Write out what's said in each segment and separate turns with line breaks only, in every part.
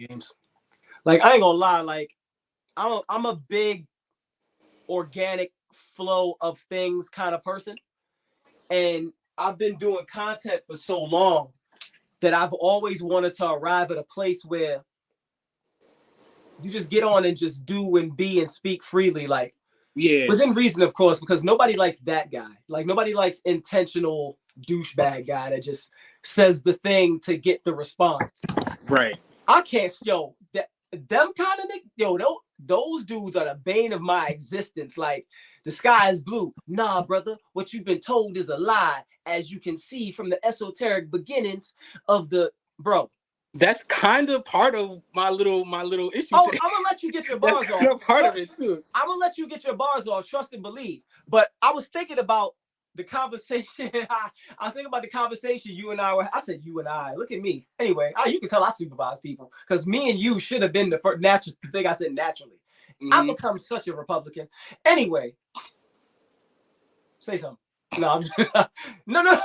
games. Like, I ain't gonna lie, like, I'm a big organic flow of things kind of person. And I've been doing content for so long that I've always wanted to arrive at a place where you just get on and just do and be and speak freely, like,
yeah,
within reason, of course, because nobody likes that guy. Like, nobody likes intentional douchebag guy that just says the thing to get the response.
right.
I can't, yo, them kind of niggas, yo, those dudes are the bane of my existence. Like, the sky is blue. Nah, brother, what you've been told is a lie, as you can see from the esoteric beginnings of the, bro.
That's kind of part of my little issue.
Oh,
today.
I'm gonna let you get your
That's
bars
kind
off.
of part of it too.
I'm gonna let you get your bars off. Trust and believe. But I was thinking about the conversation. I was thinking about the conversation you and I were. I said you and I. Look at me. Anyway, you can tell I supervise people because me and you should have been the first natural thing I said naturally. I've become such a Republican. Anyway, say something. No, no.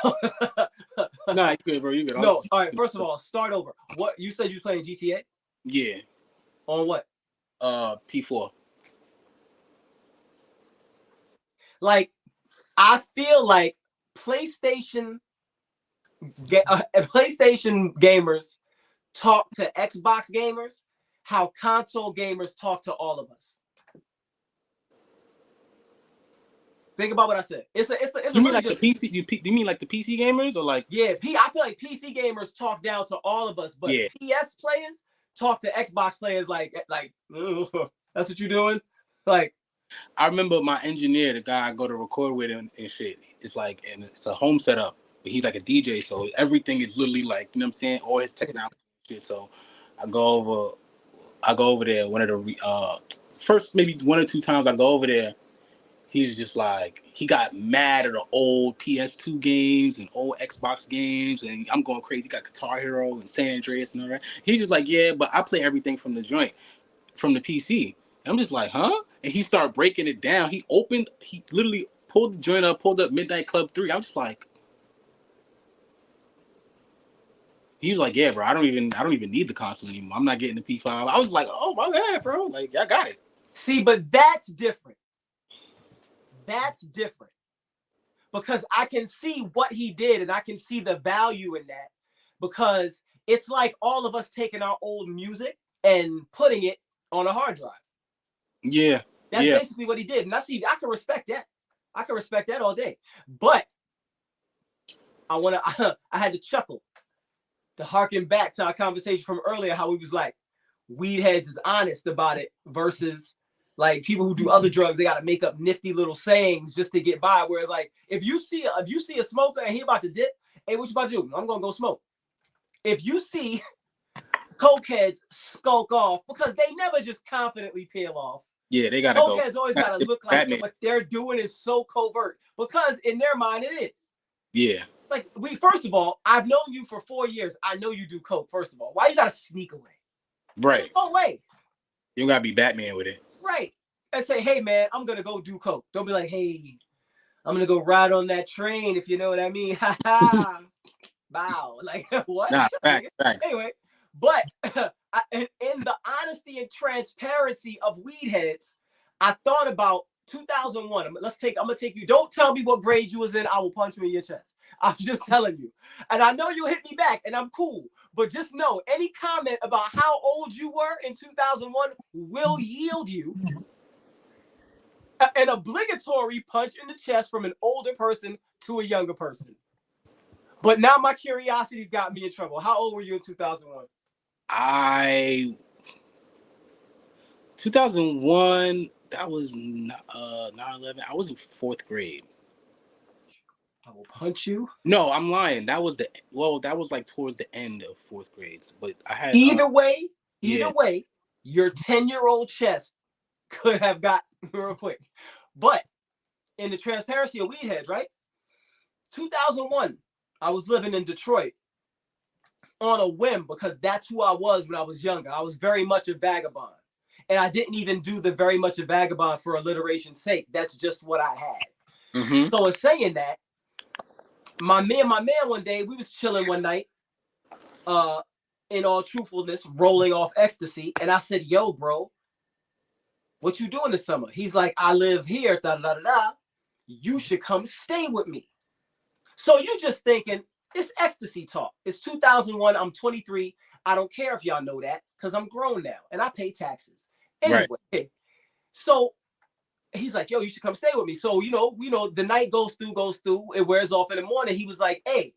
Nah, you good, bro. You good.
No. All right. First of all, start over. What you said you was playing GTA?
Yeah.
On what?
P4.
Like, I feel like PlayStation gamers talk to Xbox gamers how console gamers talk to all of us. Think about what I said. It's
You
really
mean like
just,
the PC? Do you mean like the PC gamers or like?
yeah. I feel like PC gamers talk down to all of us, but
Yeah.
PS players talk to Xbox players like that's what you're doing. Like,
I remember my engineer, the guy I go to record with and shit. It's like, and it's a home setup, but he's like a DJ, so everything is literally like, you know what I'm saying, all his technology shit. So I go over there. One of the first maybe 1 or 2 times I go over there, he's just like, he got mad at the old PS2 games and old Xbox games, and I'm going crazy. He got Guitar Hero and San Andreas and all that. He's just like, yeah, but I play everything from the joint, from the PC. And I'm just like, huh? And he started breaking it down. He literally pulled the joint up, pulled up Midnight Club 3. I'm just like, he was like, yeah, bro, I don't even need the console anymore. I'm not getting the P5. I was like, oh, my bad, bro. Like, I got it.
see, but that's different. That's different. Because I can see what he did and I can see the value in that. Because it's like all of us taking our old music and putting it on a hard drive.
Yeah.
That's basically what he did. And I can respect that. I can respect that all day. But I had to chuckle to harken back to our conversation from earlier, how we was like, weed heads is honest about it versus like people who do other drugs, they got to make up nifty little sayings just to get by. Whereas like, if you see a smoker and he about to dip, hey, what you about to do? I'm going to go smoke. If you see cokeheads skulk off because they never just confidently peel off.
Yeah, they gotta go.
Cokeheads always gotta look like what they're doing is so covert because in their mind it is.
Yeah.
Like, first of all, I've known you for 4 years. I know you do coke. First of all, why you gotta sneak away?
Right.
There's no way.
You gotta be Batman with it.
Right. And say, hey man, I'm gonna go do coke. Don't be like, hey, I'm gonna go ride on that train, if you know what I mean. Ha ha. Wow. Like, what?
Nah, facts.
Anyway, but in the honesty and transparency of weed heads, I thought about 2001. I'm gonna take you. Don't tell me what grade you was in. I will punch you in your chest. I'm just telling you. And I know you'll hit me back, and I'm cool. But just know, any comment about how old you were in 2001 will yield you an obligatory punch in the chest from an older person to a younger person. But now my curiosity's got me in trouble. How old were you in 2001?
2001, that was 9/11. I was in 4th grade.
I will punch you.
No, I'm lying. That was like towards the end of 4th grade. But I had
either way, your 10-year-old chest could have got real quick. But in the transparency of weed heads, right? 2001, I was living in Detroit on a whim because that's who I was when I was younger. I was very much a vagabond. And I didn't even do the very much a vagabond for alliteration's sake. That's just what I had.
Mm-hmm.
So in saying that, my man one day, we was chilling one night. in all truthfulness, rolling off ecstasy. And I said, yo, bro, what you doing this summer? He's like, I live here, da da da da. You should come stay with me. So you just thinking, it's ecstasy talk. It's 2001. I'm 23. I don't care if y'all know that because I'm grown now and I pay taxes. Anyway, right. So he's like, yo, you should come stay with me. So, you know, the night goes through, it wears off in the morning. He was like, hey,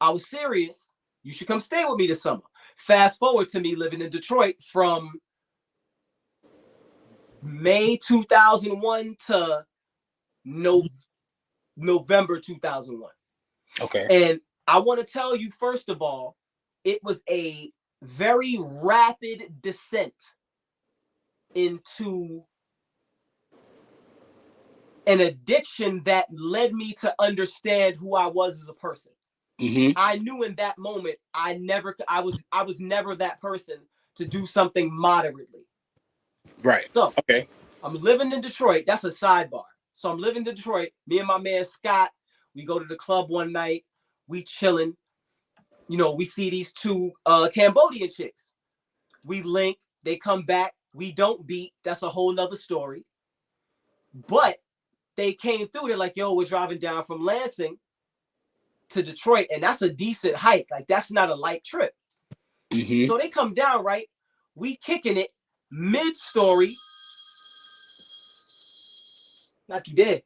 I was serious. You should come stay with me this summer. Fast forward to me living in Detroit from May 2001 to November 2001.
Okay.
And I want to tell you, first of all, it was a very rapid descent into an addiction that led me to understand who I was as a person.
Mm-hmm.
I knew in that moment I was never that person to do something moderately.
Right.
So
okay.
I'm living in Detroit. That's a sidebar. So I'm living in Detroit. Me and my man Scott, we go to the club one night. We chilling. You know, we see these two Cambodian chicks. We link. They come back. We don't beat. That's a whole nother story. But they came through. They're like, yo, we're driving down from Lansing to Detroit. And that's a decent hike. Like, that's not a light trip.
Mm-hmm.
So they come down, right? We kicking it mid-story. Not today.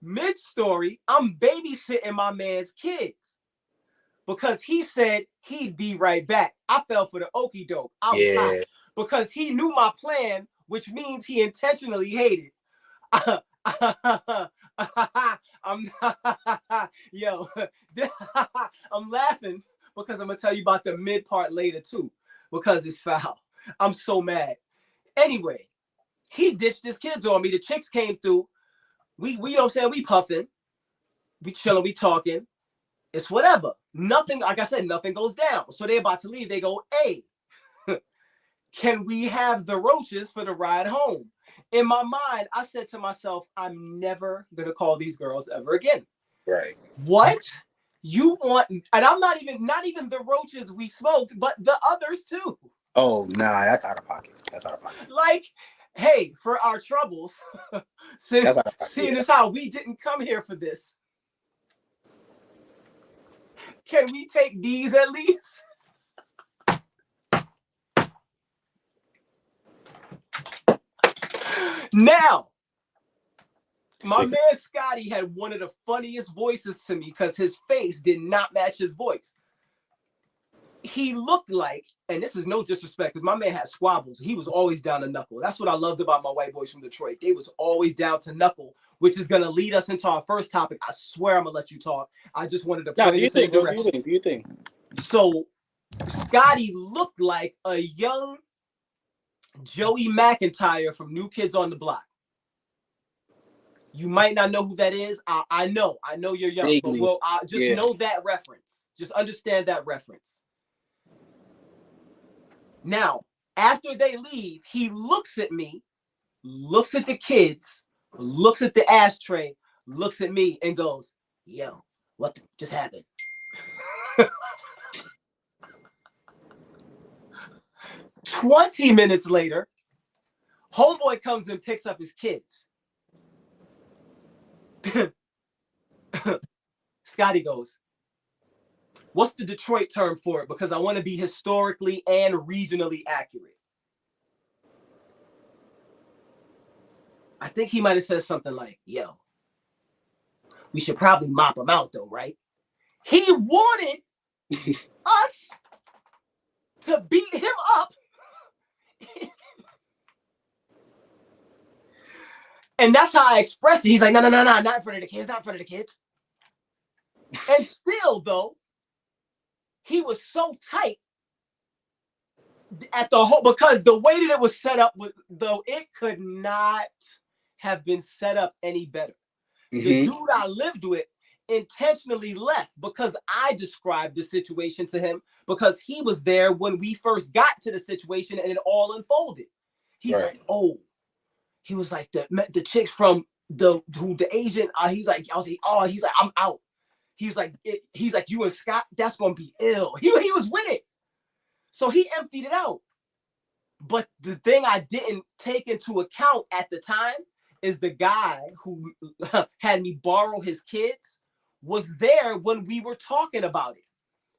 Mid-story, I'm babysitting my man's kids because he said he'd be right back. I fell for the okie doke. I was hot because he knew my plan, which means he intentionally hated. I'm yo, I'm laughing because I'm gonna tell you about the mid part later too, because it's foul. I'm so mad. Anyway, he ditched his kids on me. The chicks came through. We you know what I'm saying? We puffing, we chilling, we talking. It's whatever. Nothing, like I said, nothing goes down. So they're about to leave. They go, hey, can we have the roaches for the ride home? In my mind, I said to myself, I'm never gonna call these girls ever again.
Right.
What? You want, and I'm not even the roaches we smoked, but the others too.
Oh, nah, that's out of pocket.
Like, hey, for our troubles, seeing as how we didn't come here for this, can we take these at least? Now, my man Scotty had one of the funniest voices to me because his face did not match his voice. He looked like, and this is no disrespect, because my man had squabbles. He was always down to knuckle. That's what I loved about my white boys from Detroit. They was always down to knuckle, which is going to lead us into our first topic. I swear I'm going to let you talk. I just wanted to point this in direction.
Do you think?
So, Scotty looked like a young Joey McIntyre from New Kids on the Block. You might not know who that is. I know you're young, vaguely. But just know that reference. Just understand that reference. Now, after they leave, he looks at me, looks at the kids, looks at the ashtray, looks at me, and goes, yo, what just happened? 20 minutes later, homeboy comes and picks up his kids. Scotty goes, what's the Detroit term for it? Because I want to be historically and regionally accurate. I think he might have said something like, yo, we should probably mop him out though, right? He wanted us to beat him up. And that's how I expressed it. He's like, no, not in front of the kids. And still, though, he was so tight at the whole, because the way that it was set up, though, it could not have been set up any better. Mm-hmm. The dude I lived with intentionally left because I described the situation to him because he was there when we first got to the situation and it all unfolded. He's like, oh, he was like the chicks from the Asian. He's like, I'm out. He's like, you and Scott, that's gonna be ill. He was with it, so he emptied it out. But the thing I didn't take into account at the time is the guy who had me borrow his kids was there when we were talking about it.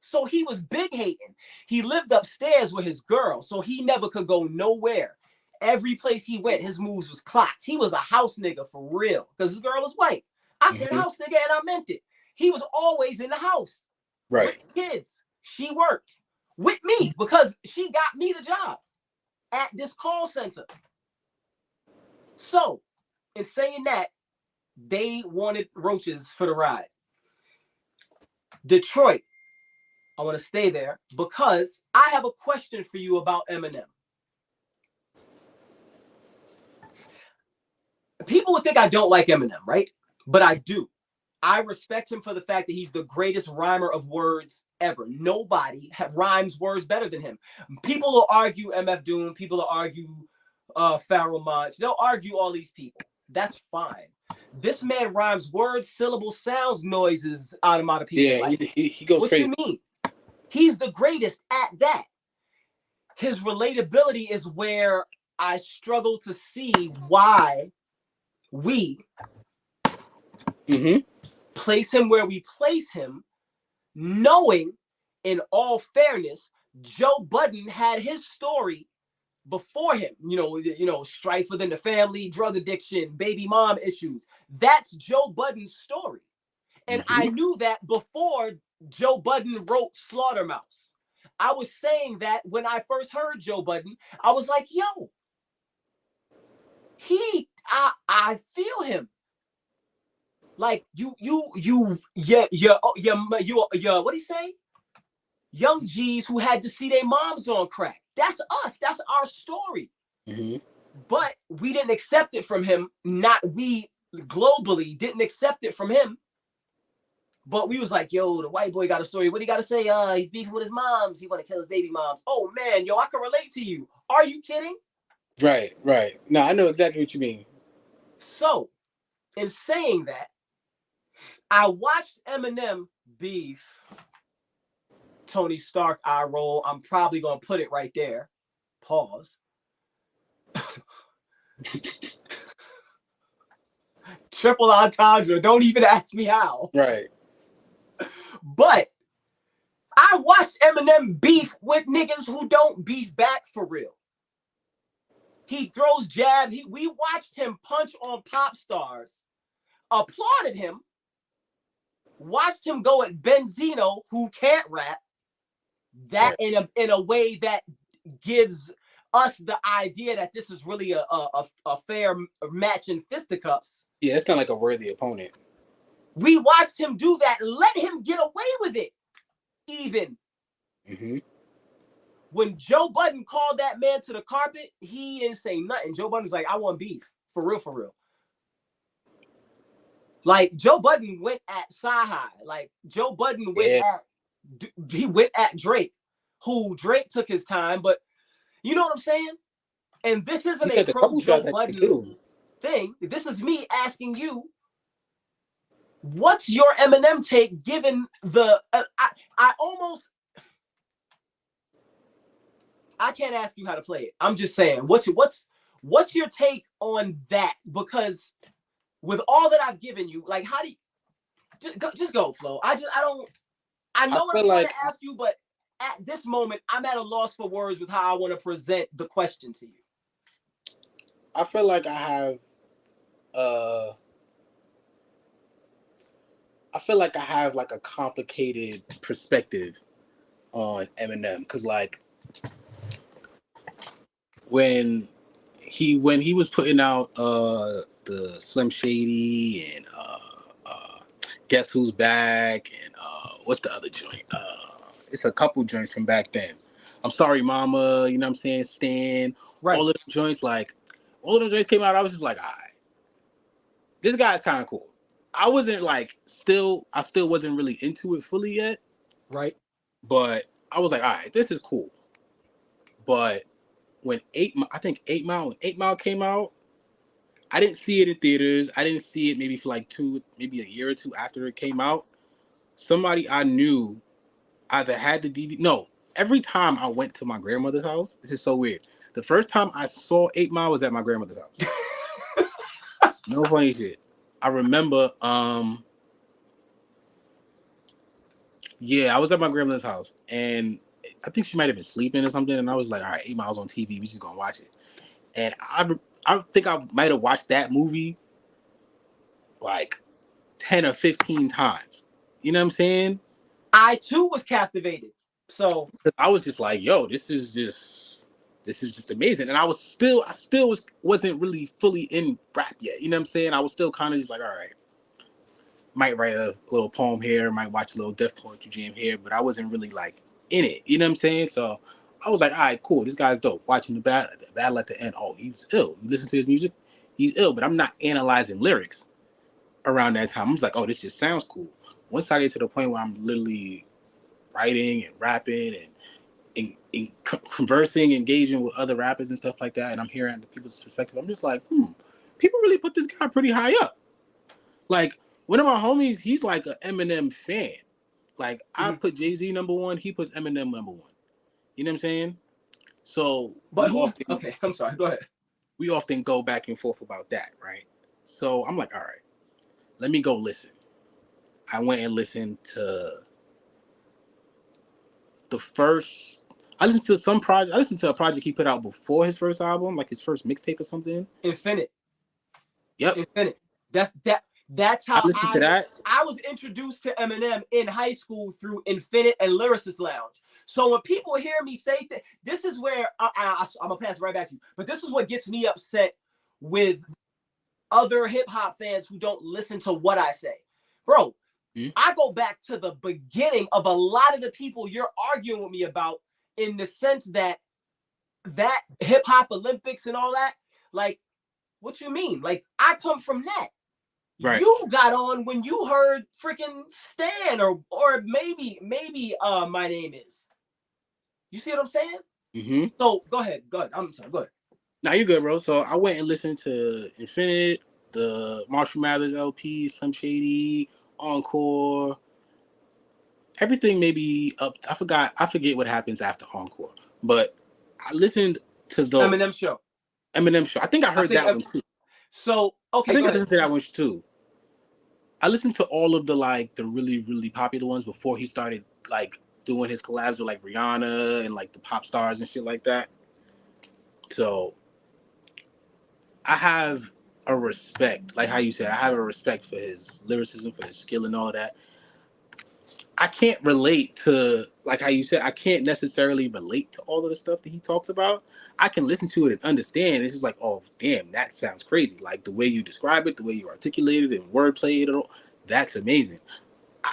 So he was big hating. He lived upstairs with his girl, so he never could go nowhere. Every place he went, his moves was clocked. He was a house nigga for real, because his girl was white. I said house nigga, and I meant it. He was always in the house with kids. She worked with me because she got me the job at this call center. So, in saying that, they wanted roaches for the ride. Detroit, I want to stay there because I have a question for you about Eminem. People would think I don't like Eminem, right? But I do. I respect him for the fact that he's the greatest rhymer of words ever. Nobody rhymes words better than him. People will argue MF Doom. People will argue Pharoah Monch. They'll argue all these people. That's fine. This man rhymes words, syllables, sounds, noises, onomatopoeia.
Yeah, like, he goes crazy.
What do you mean? He's the greatest at that. His relatability is where I struggle to see why we place him where we place him, knowing, in all fairness, Joe Budden had his story before him. You know, strife within the family, drug addiction, baby mom issues. That's Joe Budden's story. And I knew that before Joe Budden wrote Slaughtermouse. I was saying that when I first heard Joe Budden, I was like, yo, I feel him. Like you, what do you say? Young G's who had to see their moms on crack. That's us. That's our story. But we didn't accept it from him. Not we globally didn't accept it from him. But we was like, yo, the white boy got a story. What do you got to say? He's beefing with his moms. He want to kill his baby moms. Oh, man, yo, I can relate to you. Are you kidding?
Right. No, I know exactly what you mean.
So, in saying that, I watched Eminem beef Tony Stark eye roll. I'm probably going to put it right there. Pause. Triple entendre. Don't even ask me how.
Right.
But I watched Eminem beef with niggas who don't beef back for real. He throws jabs. We watched him punch on pop stars, applauded him, watched him go at Benzino, who can't rap, that in a way that gives us the idea that this is really a fair match in fisticuffs.
Yeah, it's kind of like a worthy opponent.
We watched him do that, let him get away with it. Even when Joe Budden called that man to the carpet, he didn't say nothing. Joe Budden was like, I want beef. For real. Like, Joe Budden went at Sci-Hi. Like, Joe Budden went at Drake, who Drake took his time, but you know what I'm saying? And this isn't a pro Joe Budden thing. This is me asking you, what's your Eminem take given the I can't ask you how to play it. I'm just saying, what's your take on that? Because with all that I've given you, like, how do you just go, Flo? I know what I'm trying to ask you, but at this moment, I'm at a loss for words with how I want to present the question to you.
I feel like I have like a complicated perspective on Eminem, because like when he was putting out the Slim Shady and Guess Who's Back and what's the other joint? It's a couple joints from back then. I'm Sorry Mama, you know what I'm saying? Stan, right. All of the joints, like all of those joints came out, I was just like, all right, this guy's kind of cool. I wasn't like I still wasn't really into it fully yet.
Right.
But I was like, all right, this is cool. But when 8 Mile came out, I didn't see it in theaters. I didn't see it maybe for like maybe a year or two after it came out. somebody I knew either had the DVD. No, every time I went to my grandmother's house, this is so weird. The first time I saw 8 Mile was at my grandmother's house. No funny shit. I remember, yeah, I was at my grandmother's house, and I think she might have been sleeping or something, and I was like, all right, 8 Mile's on TV, we just gonna watch it. And I think I might have watched that movie like 10 or 15 times. You know what I'm saying?
I too was captivated. So
I was just like, yo, this is just amazing. And I still wasn't really fully in rap yet. You know what I'm saying? I was still kind of just like, all right, might write a little poem here, might watch a little Def Poetry Jam here, but I wasn't really like in it. You know what I'm saying? So I was like, all right, cool, this guy's dope. Watching the battle at the end, oh, he's ill. You listen to his music, he's ill, but I'm not analyzing lyrics around that time. I was like, oh, this just sounds cool. Once I get to the point where I'm literally writing and rapping and conversing, engaging with other rappers and stuff like that, and I'm hearing the people's perspective, I'm just like, people really put this guy pretty high up. Like, one of my homies, he's like an Eminem fan. Like, I put Jay-Z number one, he puts Eminem number one. You know what I'm saying? So,
but okay, I'm sorry, go ahead.
We often go back and forth about that, right? So I'm like, all right, let me go listen. I went and listened to I listened to a project he put out before his first album, like his first mixtape or something.
Infinite.
Yep.
Infinite. That's how
I listened to that.
I was introduced to Eminem in high school through Infinite and Lyricist Lounge. So when people hear me say that, this is where I'm gonna pass it right back to you. But this is what gets me upset with other hip hop fans who don't listen to what I say, bro. I go back to the beginning of a lot of the people you're arguing with me about, in the sense that hip hop Olympics and all that, like, what you mean? Like, I come from that. Right. You got on when you heard freaking Stan or maybe My Name Is. You see what I'm saying?
Mm-hmm.
So go ahead. I'm sorry. Go ahead.
Nah, you're good, bro. So I went and listened to Infinite, the Marshall Mathers LP, Slim Shady, Encore. Everything maybe up. I forget what happens after Encore. But I listened to those.
Eminem Show.
I think I heard that one too.
So okay.
I think I listened to that one too. I listened to all of the really, really popular ones before he started like doing his collabs with like Rihanna and like the pop stars and shit like that. So I have a respect, like how you said, I have a respect for his lyricism, for his skill and all of that. I can't relate to, like how you said, I can't necessarily relate to all of the stuff that he talks about. I can listen to it and understand. It's just like, oh, damn, that sounds crazy. Like the way you describe it, the way you articulate it and wordplay it, that's amazing.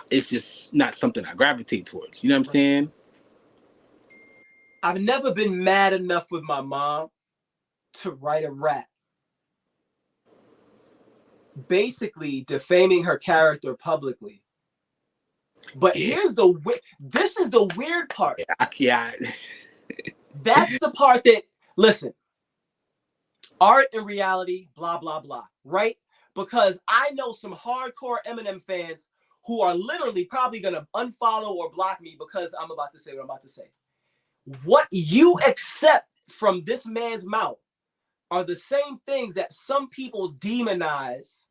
It's just not something I gravitate towards. You know what I'm saying?
I've never been mad enough with my mom to write a rap, basically defaming her character publicly. But this is the weird part.
Yeah.
That's the part that, listen, art and reality, blah, blah, blah, right? Because I know some hardcore Eminem fans who are literally probably going to unfollow or block me because I'm about to say what I'm about to say. What you accept from this man's mouth are the same things that some people demonize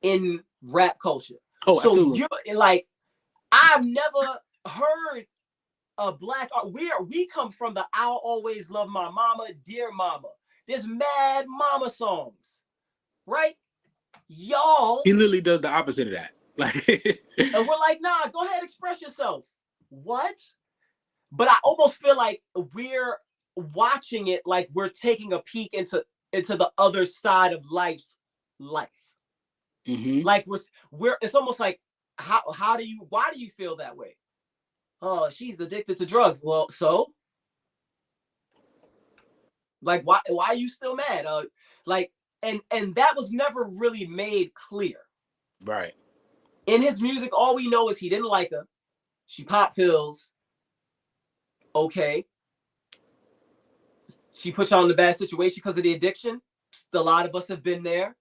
in rap culture. Oh, so absolutely. You're like, I've never heard a black art. We come from the I'll Always Love My Mama, Dear Mama. There's mad mama songs, right? Y'all.
He literally does the opposite of that.
And we're like, nah, go ahead, express yourself. What? But I almost feel like we're watching it like we're taking a peek into the other side of life's life. Mm-hmm. Like we're it's almost like why do you feel that way? Oh, she's addicted to drugs. Well, so like why are you still mad? Like and that was never really made clear.
Right.
In his music, all we know is he didn't like her. She popped pills. Okay. She put you on the bad situation because of the addiction. A lot of us have been there.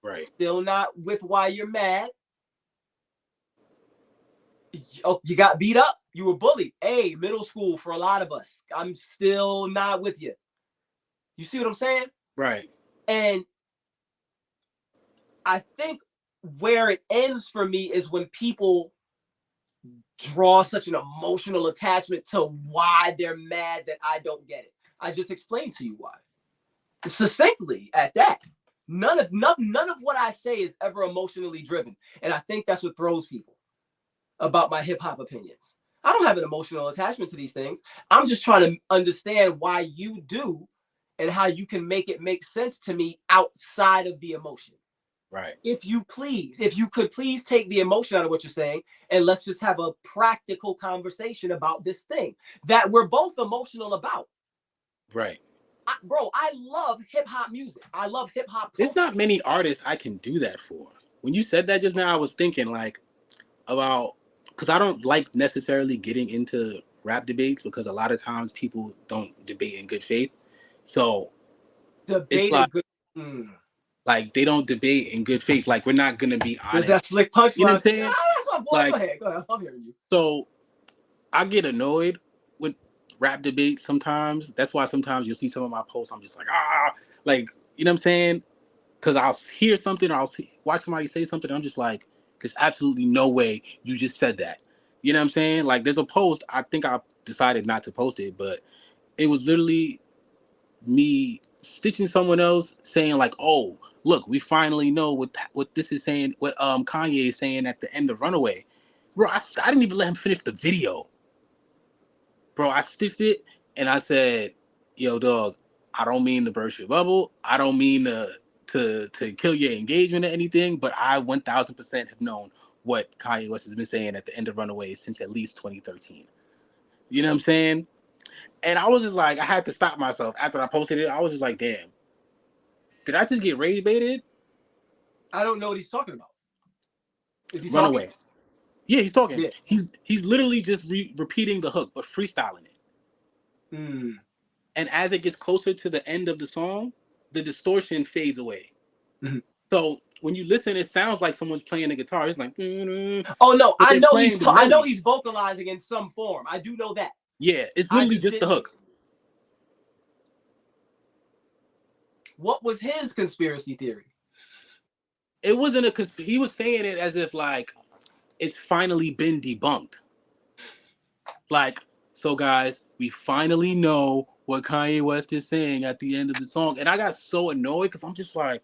Right.
Still not with why you're mad. Oh, you got beat up. You were bullied. Hey, middle school for a lot of us. I'm still not with you. You see what I'm saying?
Right.
And I think where it ends for me is when people draw such an emotional attachment to why they're mad that I don't get it. I just explained to you why. Succinctly at that. None of what I say is ever emotionally driven. And I think that's what throws people about my hip hop opinions. I don't have an emotional attachment to these things. I'm just trying to understand why you do and how you can make it make sense to me outside of the emotion.
Right.
If you could please take the emotion out of what you're saying and let's just have a practical conversation about this thing that we're both emotional about.
Right.
Bro, I love hip hop music. I love hip hop culture.
There's not many artists I can do that for. When you said that just now, I was thinking like about, because I don't like necessarily getting into rap debates because a lot of times people don't debate in good faith. So it's like, like they don't debate in good faith. Like we're not gonna be honest.
There's that slick punchline.
You know what I'm saying?
That's my boy.
Like,
go ahead. I'm hearing you.
So I get annoyed with rap debates sometimes. That's why sometimes you'll see some of my posts. I'm just like, like, you know what I'm saying? Because I'll hear something or watch somebody say something. I'm just like, there's absolutely no way you just said that. You know what I'm saying? Like, there's a post. I think I decided not to post it, but it was literally me stitching someone else saying like, oh, look, we finally know what this is saying, what Kanye is saying at the end of Runaway. Bro, I didn't even let him finish the video. Bro, I stitched it and I said, yo, dog, I don't mean to burst your bubble. I don't mean to kill your engagement or anything, but I 1000% have known what Kanye West has been saying at the end of Runaway since at least 2013. You know what I'm saying? And I was just like, I had to stop myself after I posted it. I was just like, damn, did I just get rage baited?
I don't know what he's talking about. Is he
Runaway.
talking?
Yeah, he's talking. Yeah. He's literally just repeating the hook, but freestyling it. And as it gets closer to the end of the song, the distortion fades away. So when you listen, it sounds like someone's playing a guitar. It's like,
oh no, I know he's vocalizing in some form. I do know that.
Yeah, it's literally just the hook.
What was his conspiracy theory?
It wasn't a conspiracy. He was saying it as if like it's finally been debunked. Like, so guys, we finally know what Kanye West is saying at the end of the song. And I got so annoyed because I'm just like,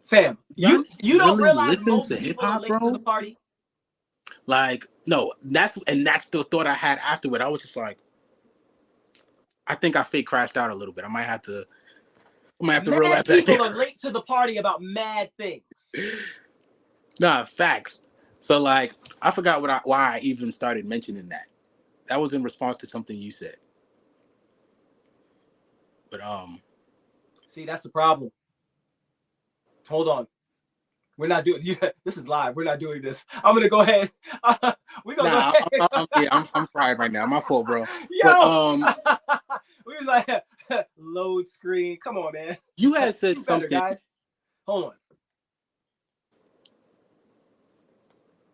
fam, you don't realize most
to
people are late to the party?
Like, no, that's the thought I had afterward. I was just like, I think I fake crashed out a little bit. I might have to roll that back.
People are late to the party about mad things.
Nah, facts. So like, I forgot why I even started mentioning that. That was in response to something you said. But
see, that's the problem. Hold on. We're not doing this is live. We're not doing this. I'm gonna go ahead. We're gonna go ahead.
I'm fried right now. My fault, bro.
Yo, but, we was like load screen. Come on, man.
You had said something,
guys. Hold on.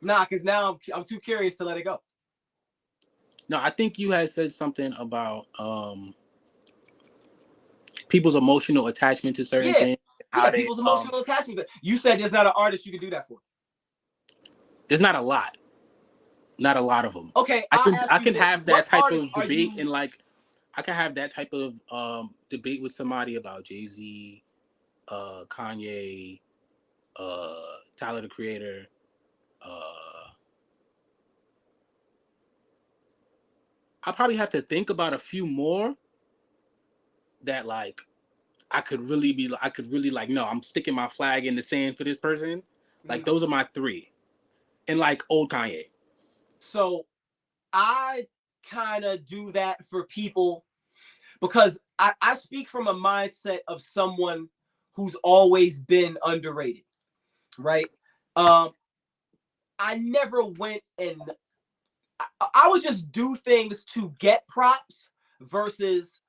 Nah, because now I'm too curious to let it go.
No, I think you had said something about people's emotional attachment to certain things.
People's emotional attachment. You said there's not an artist you can do that for.
There's not a lot. Not a lot of them.
Okay,
I can have that type of debate and like I can have that type of debate with somebody about Jay-Z, Kanye, Tyler the Creator, I probably have to think about a few more that like I could really like, no, I'm sticking my flag in the sand for this person. Like those are my three. And like old Kanye.
So I kind of do that for people because I speak from a mindset of someone who's always been underrated, right? I never went and I would just do things to get props versus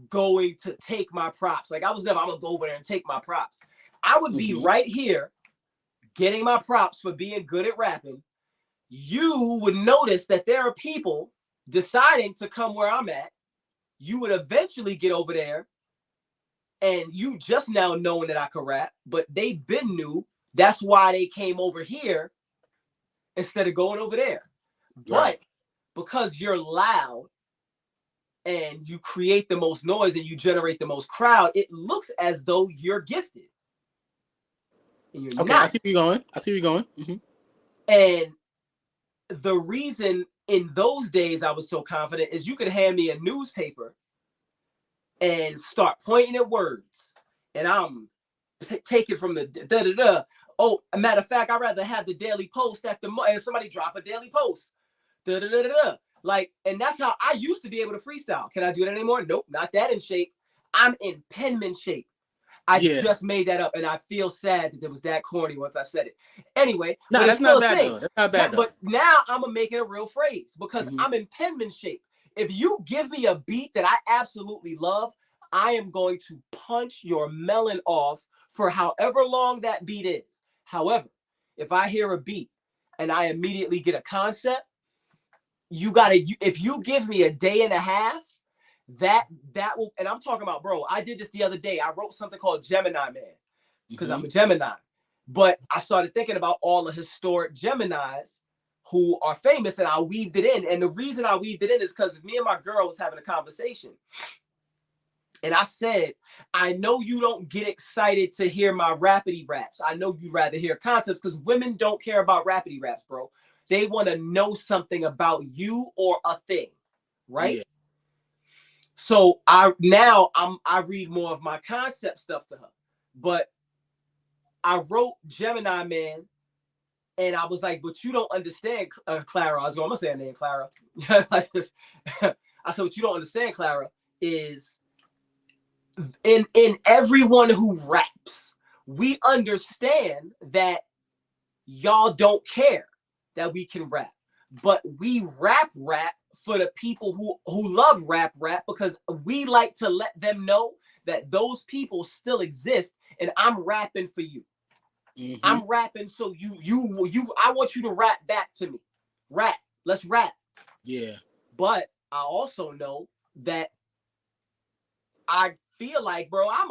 going to take my props. Like I'm gonna go over there and take my props. I would be right here getting my props for being good at rapping you would notice that there are people deciding to come where I'm at. You would eventually get over there, and you just now knowing that I could rap, but they been knew. That's why they came over here instead of going over there. But because you're loud and you create the most noise and you generate the most crowd, it looks as though you're gifted. And you're not.
I see where you're going. Mm-hmm.
And the reason in those days I was so confident is you could hand me a newspaper and start pointing at words, and I'm taking from the da-da-da. Oh, a matter of fact, I'd rather have the Daily Post at the and somebody drop a Daily Post. Da-da-da-da-da. Like, and that's how I used to be able to freestyle. Can I do that anymore? Nope, not that in shape. I'm in penman shape. I just made that up, and I feel sad that it was that corny once I said it. Anyway,
no, that's not bad though. That's not bad though.
But now I'm gonna make it a real phrase because I'm in penman shape. If you give me a beat that I absolutely love, I am going to punch your melon off for however long that beat is. However, if I hear a beat and I immediately get a concept, if you give me a day and a half, that will, and I'm talking about, bro, I did this the other day. I wrote something called Gemini Man because I'm a Gemini. But I started thinking about all the historic Geminis who are famous, and I weaved it in. And the reason I weaved it in is because me and my girl was having a conversation. And I said, I know you don't get excited to hear my rapidy raps. I know you'd rather hear concepts because women don't care about rapidy raps, bro. They want to know something about you or a thing, right? Yeah. So I read more of my concept stuff to her. But I wrote Gemini Man, and I was like, but you don't understand, Clara. I'm going to say her name, Clara. I said, what you don't understand, Clara, is in everyone who raps, we understand that y'all don't care that we can rap, but we rap for the people who love rap because we like to let them know that those people still exist, and I'm rapping for you. I'm rapping so I want you to rap back to me. Rap. Let's rap. Yeah. But I also know that I feel like, bro, I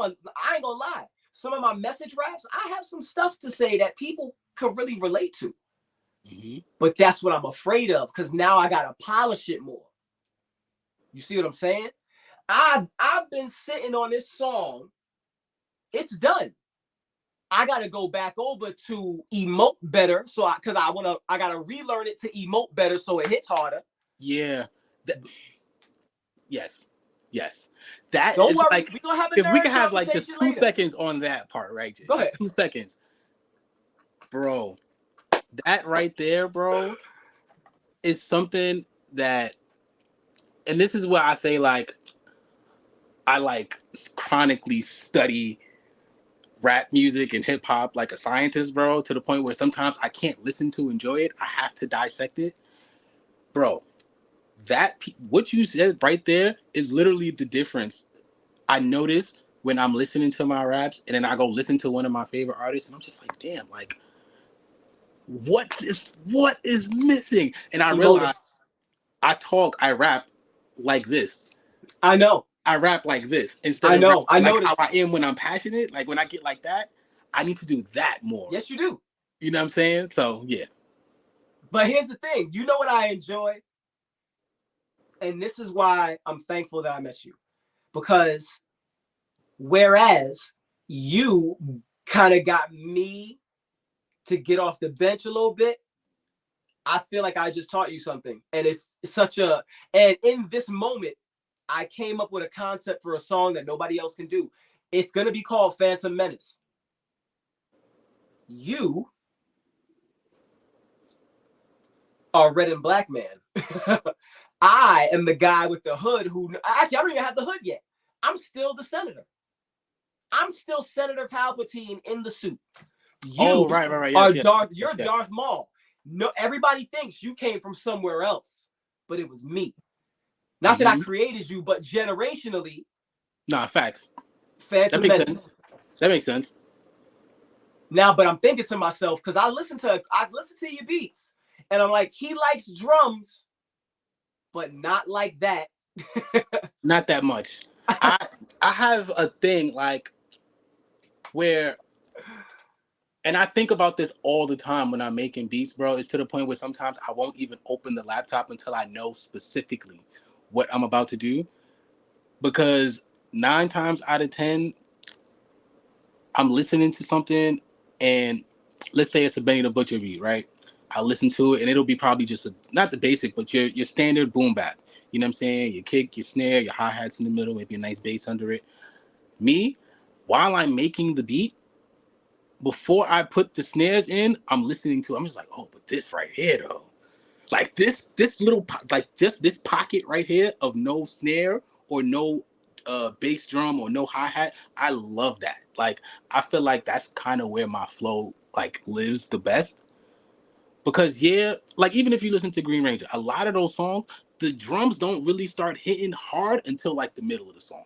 ain't gonna lie. Some of my message raps, I have some stuff to say that people could really relate to. But that's what I'm afraid of, because now I gotta polish it more. You see what I'm saying? I've been sitting on this song. It's done. I gotta go back over to emote better, I gotta relearn it to emote better so it hits harder.
Yeah. Yes. That
don't
is
worry,
like,
we gonna have a
if we can have like just 2
later.
seconds on that part, right?
Go ahead.
2 seconds, bro. That right there, bro, is something that, and this is why I say, like, I like chronically study rap music and hip hop like a scientist, bro, to the point where sometimes I can't listen to enjoy it. I have to dissect it, bro. What you said right there is literally the difference I notice when I'm listening to my raps, and then I go listen to one of my favorite artists, and I'm just like, damn, like, what is missing? And I realize I rap like this.
I know.
I rap like this instead of how I am when I'm passionate. Like, when I get like that, I need to do that more.
Yes, you do.
You know what I'm saying? So, yeah.
But here's the thing. You know what I enjoy? And this is why I'm thankful that I met you. Because whereas you kind of got me to get off the bench a little bit, I feel like I just taught you something. And it's and in this moment, I came up with a concept for a song that nobody else can do. It's going to be called Phantom Menace. You are Red and Black Man. I am the guy with the hood actually, I don't even have the hood yet. I'm still the senator. I'm still Senator Palpatine in the suit. You
right.
Yes, you're Darth Maul. No, everybody thinks you came from somewhere else, but it was me. Not that I created you, but generationally.
Nah, facts.
Phantom Menace.
That makes sense.
Now, but I'm thinking to myself, because I listen to your beats, And I'm like, he likes drums, but not like that.
Not that much. I have a thing like where, and I think about this all the time when I'm making beats, bro. It's to the point where sometimes I won't even open the laptop until I know specifically what I'm about to do, because 9 times out of 10, I'm listening to something, and let's say it's a Benny the Butcher beat, right? I'll listen to it, and it'll be probably just not the basic, but your standard boom bap. You know what I'm saying? Your kick, your snare, your hi-hats in the middle, maybe a nice bass under it. Me, while I'm making the beat, before I put the snares in, I'm listening to it. I'm just like, oh, but this right here, though. Like this little, like just this pocket right here of no snare or no bass drum or no hi-hat, I love that. Like, I feel like that's kind of where my flow like lives the best. Because yeah, like even if you listen to Green Ranger, a lot of those songs, the drums don't really start hitting hard until like the middle of the song.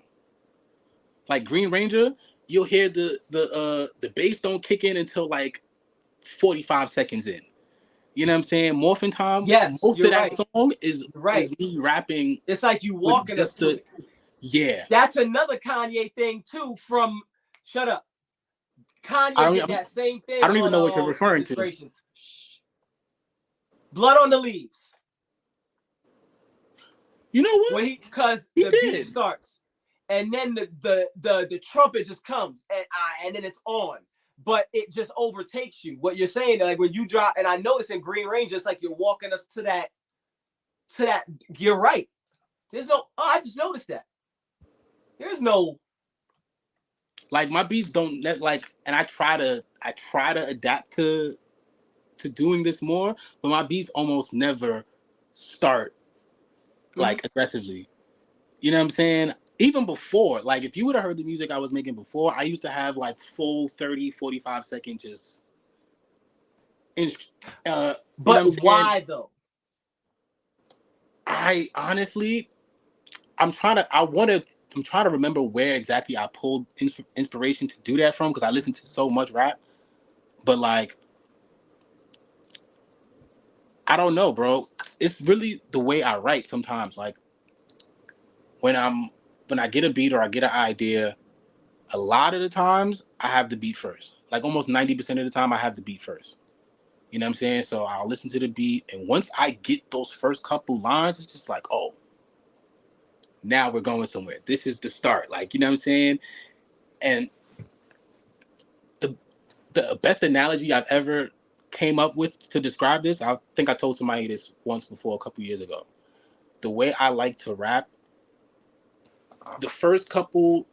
Like Green Ranger, you'll hear the bass don't kick in until like 45 seconds in. You know what I'm saying? Morphin' Time,
Yes,
most
you're
of that
right.
song
You're right.
is me rapping
It's like you
with
walking us
just
to
the
it.
yeah.
That's another Kanye thing too. From Shut Up. Kanye did that same
I
thing
don't even know what you're
on
referring
Goodness
to.
Gracious. Blood on the Leaves.
You know what?
When because
He
the beat
did.
starts, and then the trumpet just comes, and then it's on. But it just overtakes you. What you're saying, like when you drop, and I notice in Green Ranger, it's like you're walking us to that. You're right. There's no. Oh, I just noticed that. There's no.
Like my beats don't like, and I try to adapt to doing this more, but my beats almost never start like aggressively. You know what I'm saying? Even before, like if you would have heard the music I was making before, I used to have like full 30, 45 second just you know what I'm saying?
Why though?
I honestly, I'm trying to remember where exactly I pulled inspiration to do that from, because I listen to so much rap. But like, I don't know, bro. It's really the way I write sometimes. Like when I get a beat or I get an idea, a lot of the times I have the beat first. Like almost 90% of the time I have the beat first. You know what I'm saying? So I'll listen to the beat, and once I get those first couple lines, it's just like, oh, now we're going somewhere. This is the start. Like, you know what I'm saying? And the best analogy I've ever came up with to describe this, I think I told somebody this once before a couple years ago. The way I like to rap, the first 4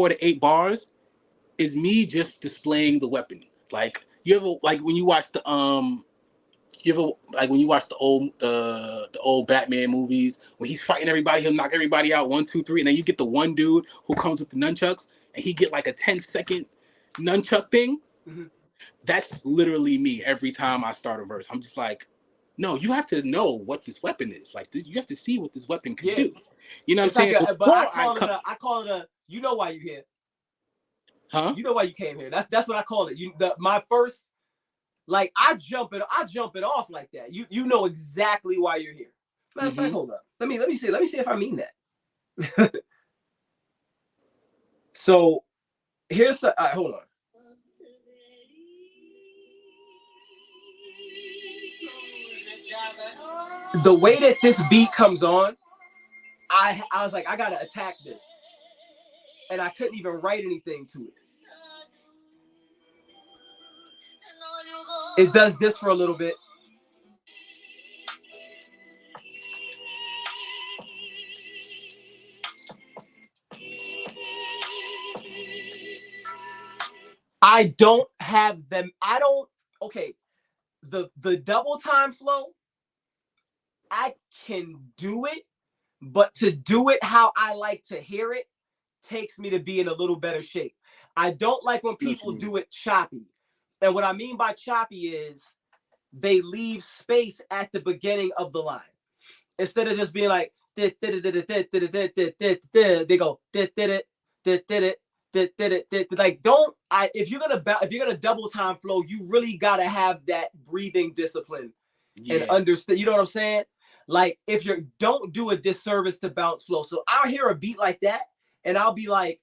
to 8 bars is me just displaying the weapon. Like you ever like when you watch the old Batman movies when he's fighting everybody, he'll knock everybody out 1, 2, 3, and then you get the one dude who comes with the nunchucks and he get like a 10-second nunchuck thing. Mm-hmm. That's literally me every time I start a verse. I'm just like, no, you have to know what this weapon is. Like you have to see what this weapon can do. You know what I'm saying?
But I call it a. You know why you're here?
Huh?
You know why you came here? That's what I call it. My first, like I jump it off like that. You know exactly why you're here. Matter of fact, hold up. Let me see if I mean that. So here's hold on. The way that this beat comes on, I was like, I gotta attack this, and I couldn't even write anything to it. It does this for a little bit. I don't have them. I don't. Okay, the double time flow, I can do it, but to do it how I like to hear it takes me to be in a little better shape. I don't like when people do it choppy. And what I mean by choppy is they leave space at the beginning of the line. Instead of just being like, they go, like don't if you're gonna double time flow, you really gotta have that breathing discipline and understand. You know what I'm saying? Like if you don't do a disservice to bounce flow. So I'll hear a beat like that, and I'll be like,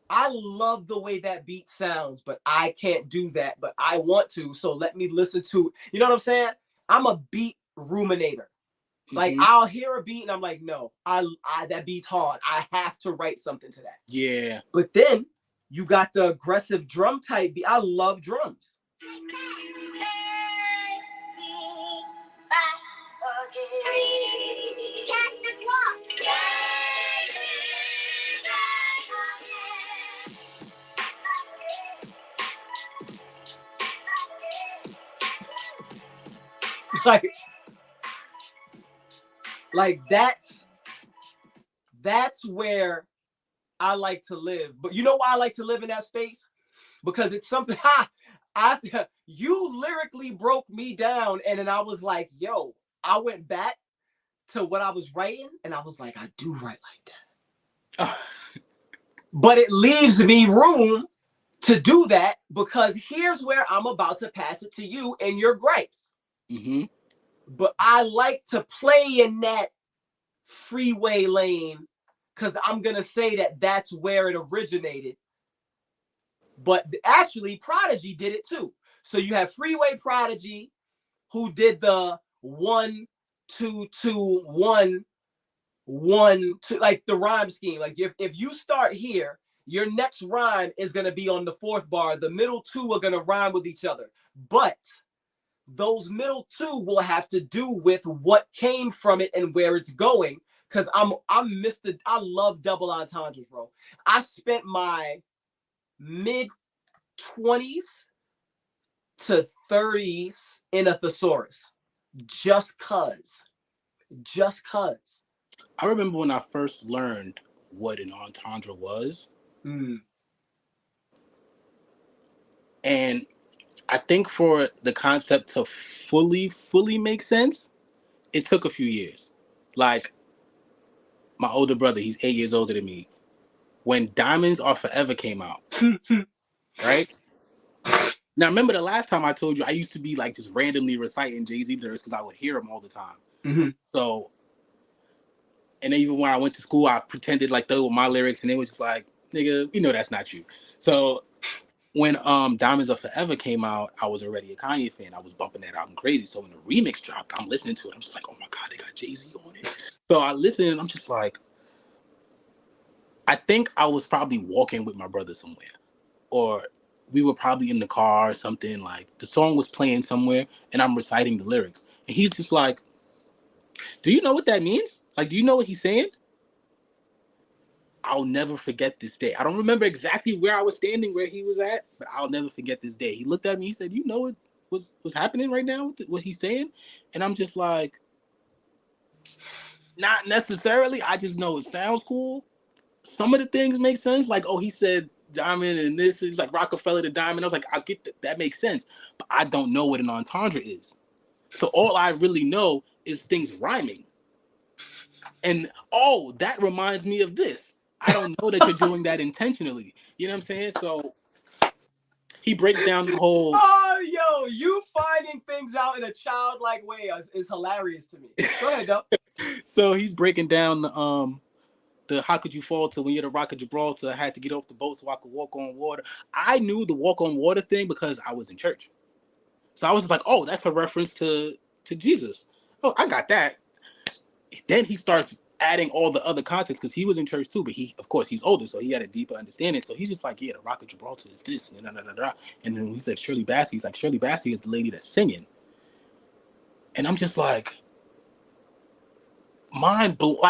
I love the way that beat sounds, but I can't do that. But I want to, so let me listen to. You know what I'm saying? I'm a beat ruminator. Like I'll hear a beat and I'm like, no, I that beat's hard. I have to write something to that.
Yeah.
But then you got the aggressive drum type beat. I love drums. Like that's where I like to live. But you know why I like to live in that space? Because it's something you lyrically broke me down, and then I was like, yo, I went back to what I was writing, and I was like, I do write like that. But it leaves me room to do that, because here's where I'm about to pass it to you and your gripes. But I like to play in that freeway lane, because I'm going to say that that's where it originated. But actually, Prodigy did it too. So you have Freeway Prodigy, who did the 1 2 2 1 1 2, like the rhyme scheme. Like if you start here, your next rhyme is going to be on the fourth bar. The middle two are going to rhyme with each other. But those middle two will have to do with what came from it and where it's going. Because I love double entendres, bro. I spent my mid-20s to 30s in a thesaurus. Just cuz.
I remember when I first learned what an entendre was. And I think for the concept to fully make sense, it took a few years. Like, my older brother, he's 8 years older than me. When Diamonds Are Forever came out, right? Now, remember the last time I told you I used to be like just randomly reciting Jay-Z lyrics because I would hear them all the time. So, and then even when I went to school, I pretended like those were my lyrics, and they was just like, nigga, you know that's not you. So when Diamonds Are Forever came out, I was already a Kanye fan. I was bumping that album crazy. So when the remix dropped, I'm listening to it. I'm just like, oh my God, they got Jay-Z on it. So I listened, and I'm just like, I think I was probably walking with my brother somewhere, or we were probably in the car or something. Like the song was playing somewhere, and I'm reciting the lyrics, and he's just like, "Do you know what that means? Like, do you know what he's saying?" I'll never forget this day. I don't remember exactly where I was standing, where he was at, but I'll never forget this day. He looked at me, he said, "You know what was happening right now? What he's saying?" And I'm just like, "Not necessarily. I just know it sounds cool. Some of the things make sense. Like, oh, he said diamond and this is like Rockefeller to diamond." I was like, I get that makes sense, but I don't know what an entendre is. So all I really know is things rhyming. And oh, that reminds me of this. I don't know that you're doing that intentionally. You know what I'm saying? So he breaks down the whole.
Oh, yo, you finding things out in a childlike way is hilarious to me. Go ahead, Doug.
So he's breaking down the how could you fall to when you're the Rock of Gibraltar? I had to get off the boat so I could walk on water. I knew the walk on water thing because I was in church. So I was just like, oh, that's a reference to Jesus. Oh, I got that. Then he starts adding all the other context because he was in church too, but of course, he's older, so he had a deeper understanding. So he's just like, yeah, the Rock of Gibraltar is this, and And then he said Shirley Bassey, he's like, Shirley Bassey is the lady that's singing. And I'm just like, mind blown,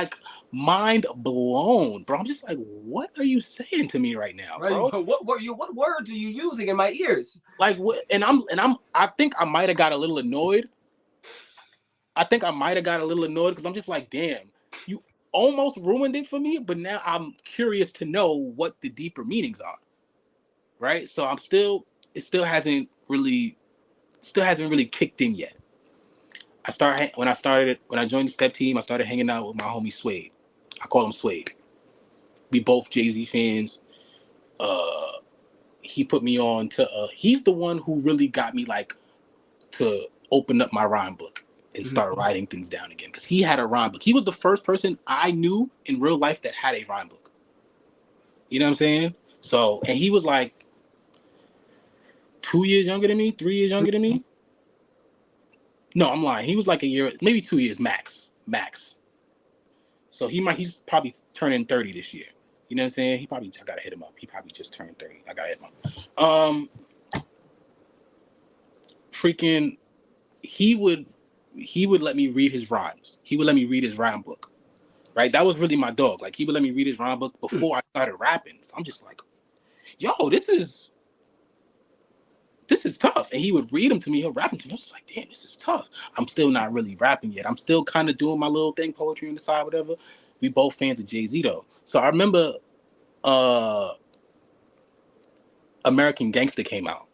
bro. I'm just like, what are you saying to me right now, bro?
What words are you using in my ears?
Like what? And I think I might have got a little annoyed. Because I'm just like, damn, you almost ruined it for me. But now I'm curious to know what the deeper meanings are. Right? So it still hasn't really kicked in yet. When I joined the step team, I started hanging out with my homie Suede. I call him Suede. We both Jay-Z fans. He put me on to. He's the one who really got me like to open up my rhyme book and start writing things down again. Because he had a rhyme book. He was the first person I knew in real life that had a rhyme book. You know what I'm saying? So, and he was like 2 years younger than me, 3 years younger than me. No, I'm lying. He was like a year, maybe 2 years max. So he's probably turning 30 this year. You know what I'm saying? I gotta hit him up. He probably just turned 30. I gotta hit him up. Freaking, he would let me read his rhymes. He would let me read his rhyme book. Right? That was really my dog. Like, he would let me read his rhyme book before I started rapping. So I'm just like, yo, this is tough. And he would read them to me. He'll rap them to me. I was like, damn, this is tough. I'm still not really rapping yet. I'm still kind of doing my little thing, poetry on the side, whatever. We both fans of Jay-Z though. So I remember American Gangster came out.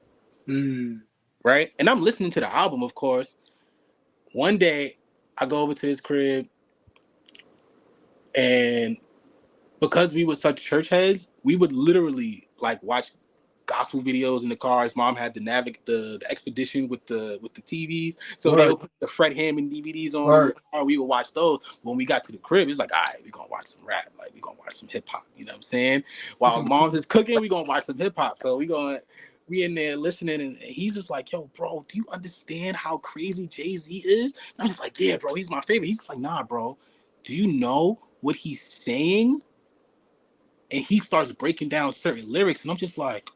Right? And I'm listening to the album, of course. One day I go over to his crib, and because we were such church heads, we would literally like watch gospel videos in the car. His mom had the expedition with the TVs, so they would put the Fred Hammond DVDs on in the car. We would watch those. When we got to the crib, it's like, all right, we're gonna watch some rap, like we're gonna watch some hip hop. You know what I'm saying? While mom's is cooking, we're gonna watch some hip hop. So we in there listening, and he's just like, yo, bro, do you understand how crazy Jay-Z is? And I'm just like, yeah, bro, he's my favorite. He's just like, nah, bro, do you know what he's saying? And he starts breaking down certain lyrics, and I'm just like,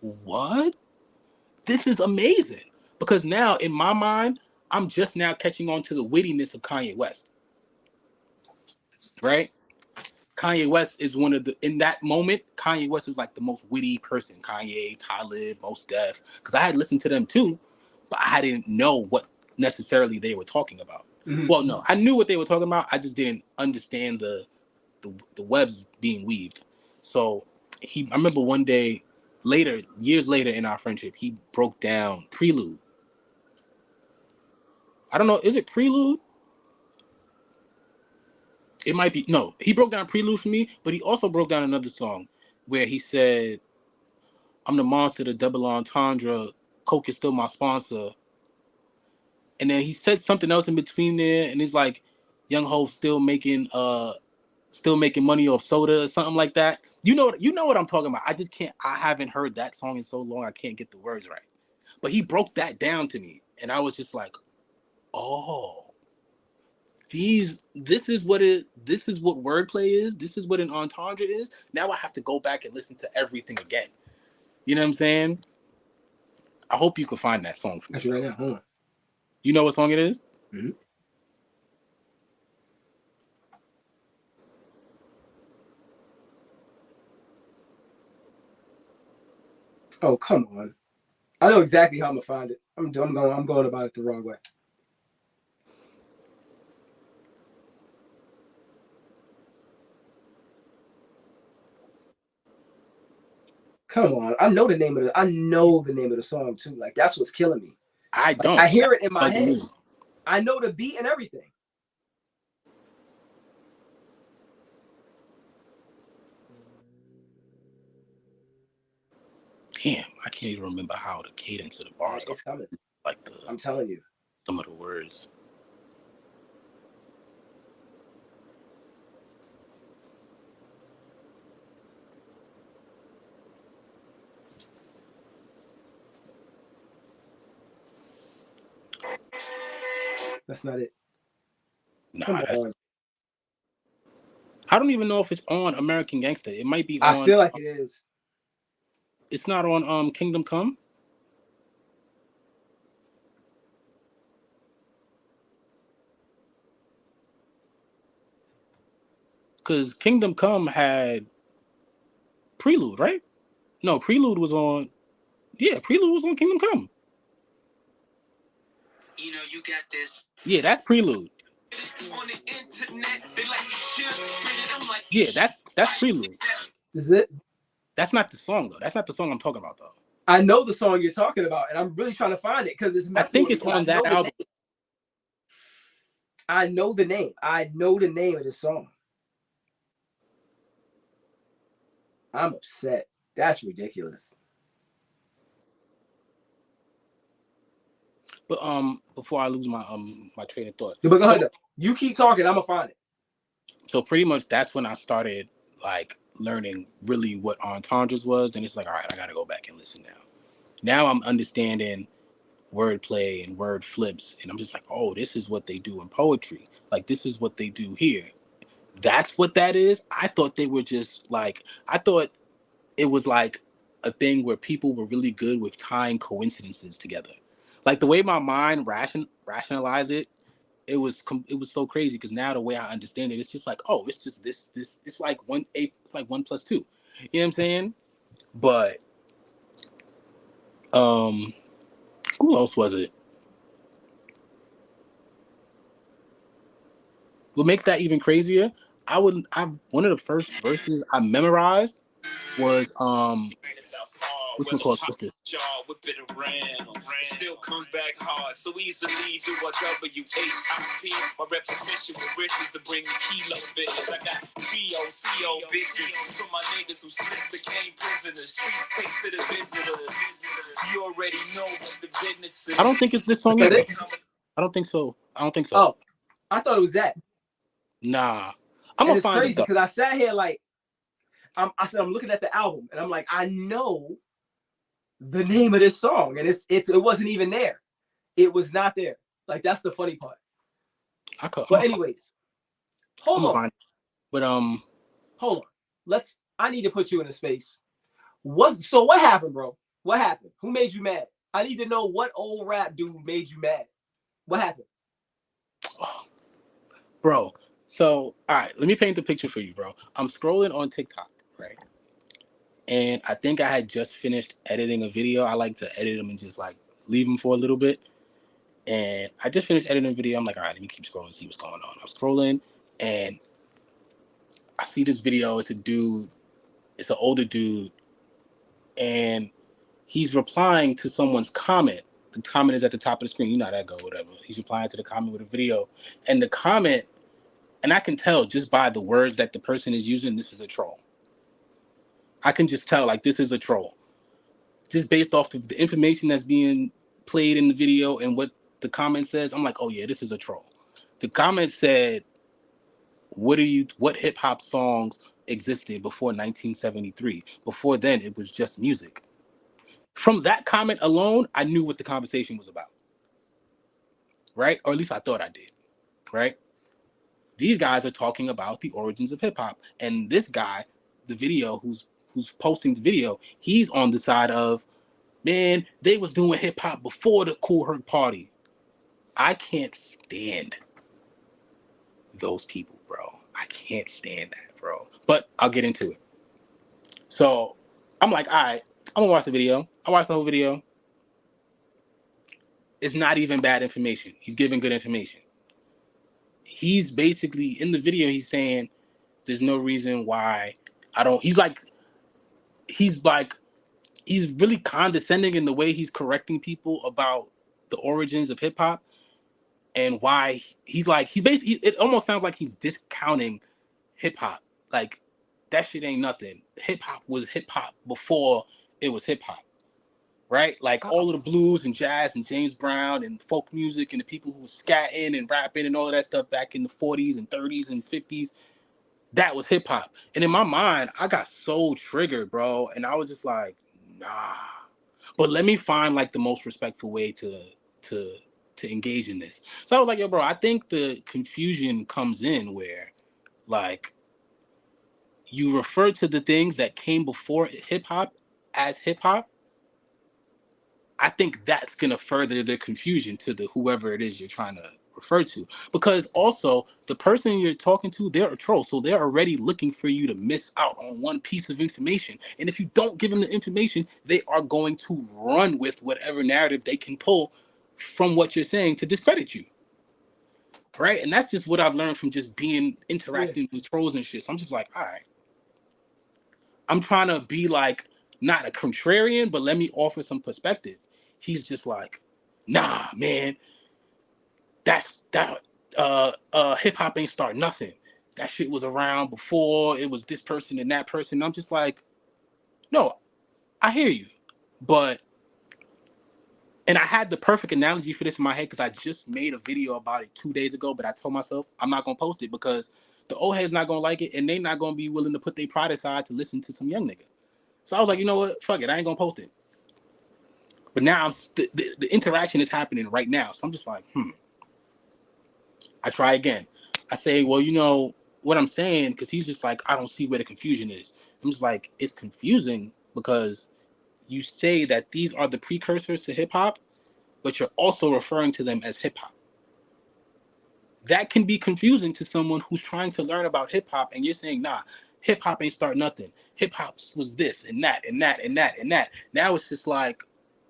what? This is amazing. Because now, in my mind, I'm just now catching on to the wittiness of Kanye West. Right? Kanye West is in that moment, Kanye West was like the most witty person. Kanye, Talib, Mos Def. Because I had listened to them too, but I didn't know what necessarily they were talking about. Well, no, I knew what they were talking about. I just didn't understand the webs being weaved. So I remember one day years later in our friendship, he broke down Prelude. I don't know, is it Prelude? It might be. No, he broke down Prelude for me, but he also broke down another song where he said, I'm the monster, the double entendre, Coke is still my sponsor. And then he said something else in between there, and he's like, Young Ho still making money off soda or something like that. You know what I'm talking about. I haven't heard that song in so long, I can't get the words right. But he broke that down to me, and I was just like, oh, this is what wordplay is. This is what an entendre is. Now I have to go back and listen to everything again. You know what I'm saying? I hope you can find that song for me.
Right now. Hold on.
You know what song it is?
Mm-hmm. Oh, come on. I know exactly how I'm gonna find it. I'm going about it the wrong way. Come on. I know the name of the song too. Like, that's what's killing me.
I don't.
I hear it in my head. I know the beat and everything.
Damn, I can't even remember how the cadence of the bars go. Like
I'm telling you.
Some of the words.
That's not it.
Nah, I don't even know if it's on American Gangster. It might be on.
I feel like it is.
It's not on Kingdom Come. Because Kingdom Come had Prelude, right? No, Prelude was on. Yeah, Prelude was on Kingdom Come. You know, you got this. Yeah, that's Prelude. On the internet, they like, you should spin it. I'm like, yeah, that's Prelude.
Is it?
That's not the song though. That's not the song I'm talking about though.
I know the song you're talking about, and I'm really trying to find it because it's.
I think it's on that album.
I know the name. I know the name of the song. I'm upset. That's ridiculous.
But before I lose my my train of thought.
But go ahead. You keep talking. I'm gonna find it.
So pretty much that's when I started like learning really what entendres was, and it's like, all right, I gotta go back and listen now. Now I'm understanding wordplay and word flips, and I'm just like, oh, this is what they do in poetry. Like this is what they do here. That's what that is. I thought they were just like, I thought it was like a thing where people were really good with tying coincidences together. Like the way my mind rationalized it, it was so crazy because now the way I understand it, it's just like, oh, it's just this it's like it's like 1 + 2. You know what I'm saying? But who else was it? What make that even crazier? I one of the first verses I memorized was what's this? Still comes back hard, so easily do a WHIP. My repetition with riches to bring the kilo bitches. I got CO bitches for my niggas who slipped became prisoners. Streets take to the visitors. You already know what the business is. I don't think it's this song either. I don't think so.
Oh, I thought it was that.
Nah,
I'm gonna find it. It's crazy because I sat here like I said I'm looking at the album and I'm like, I know the name of this song, and it wasn't even there. It was not there. Like that's the funny part. But anyways, hold on.
But
hold on. I need to put you in a space. What happened, bro? What happened? Who made you mad? I need to know what old rap dude made you mad. What happened?
Oh, bro. So, all right, let me paint the picture for you, bro. I'm scrolling on TikTok, right? And I think I had just finished editing a video. I like to edit them and just like leave them for a little bit. And I just finished editing a video. I'm like, all right, let me keep scrolling and see what's going on. I'm scrolling and I see this video. It's a dude. It's an older dude. And he's replying to someone's comment. The comment is at the top of the screen. You know how that go, whatever. He's replying to the comment with a video. And the comment, and I can tell just by the words that the person is using, this is a troll. I can just tell, like, this is a troll. Just based off of the information that's being played in the video and what the comment says, I'm like, oh yeah, this is a troll. The comment said, what hip hop songs existed before 1973? Before then, it was just music. From that comment alone, I knew what the conversation was about. Right? Or at least I thought I did. Right? These guys are talking about the origins of hip hop. And this guy, the video, who's posting the video, he's on the side of, man, they was doing hip hop before the Cool Herc Party. I can't stand those people, bro. I can't stand that, bro. But I'll get into it. So I'm like, all right, I'm gonna watch the video. I watched the whole video. It's not even bad information. He's giving good information. He's basically in the video, he's saying there's no reason why I don't. He's really condescending in the way he's correcting people about the origins of hip hop and why he's basically, it almost sounds like he's discounting hip hop. Like that shit ain't nothing. Hip hop was hip hop before it was hip hop. Right? Like all of the blues and jazz and James Brown and folk music and the people who were scatting and rapping and all of that stuff back in the 40s and 30s and 50s, that was hip hop. And in my mind, I got so triggered, bro. And I was just like, nah. But let me find like the most respectful way to engage in this. So I was like, yo, bro, I think the confusion comes in where like you refer to the things that came before hip hop as hip hop. I think that's gonna further the confusion to the whoever it is you're trying to refer to. Because also the person you're talking to, they're a troll. So they're already looking for you to miss out on one piece of information. And if you don't give them the information, they are going to run with whatever narrative they can pull from what you're saying to discredit you. Right? And that's just what I've learned from just interacting with trolls and shit. So I'm just like, all right. I'm trying to be like, not a contrarian, but let me offer some perspective. He's just like, nah, man, hip hop ain't start nothing. That shit was around before. It was this person and that person. And I'm just like, no, I hear you, but. And I had the perfect analogy for this in my head because I just made a video about it 2 days ago, but I told myself I'm not gonna post it because the old head's not gonna like it and they not gonna be willing to put their pride aside to listen to some young nigga. So I was like, you know what? Fuck it, I ain't gonna post it. But now the interaction is happening right now. So I'm just like, I try again. I say, well, you know what I'm saying, because he's just like, I don't see where the confusion is. I'm just like, it's confusing because you say that these are the precursors to hip hop, but you're also referring to them as hip hop. That can be confusing to someone who's trying to learn about hip hop, and you're saying, nah, hip hop ain't start nothing. Hip hop was this and that and that and that and that. Now it's just like,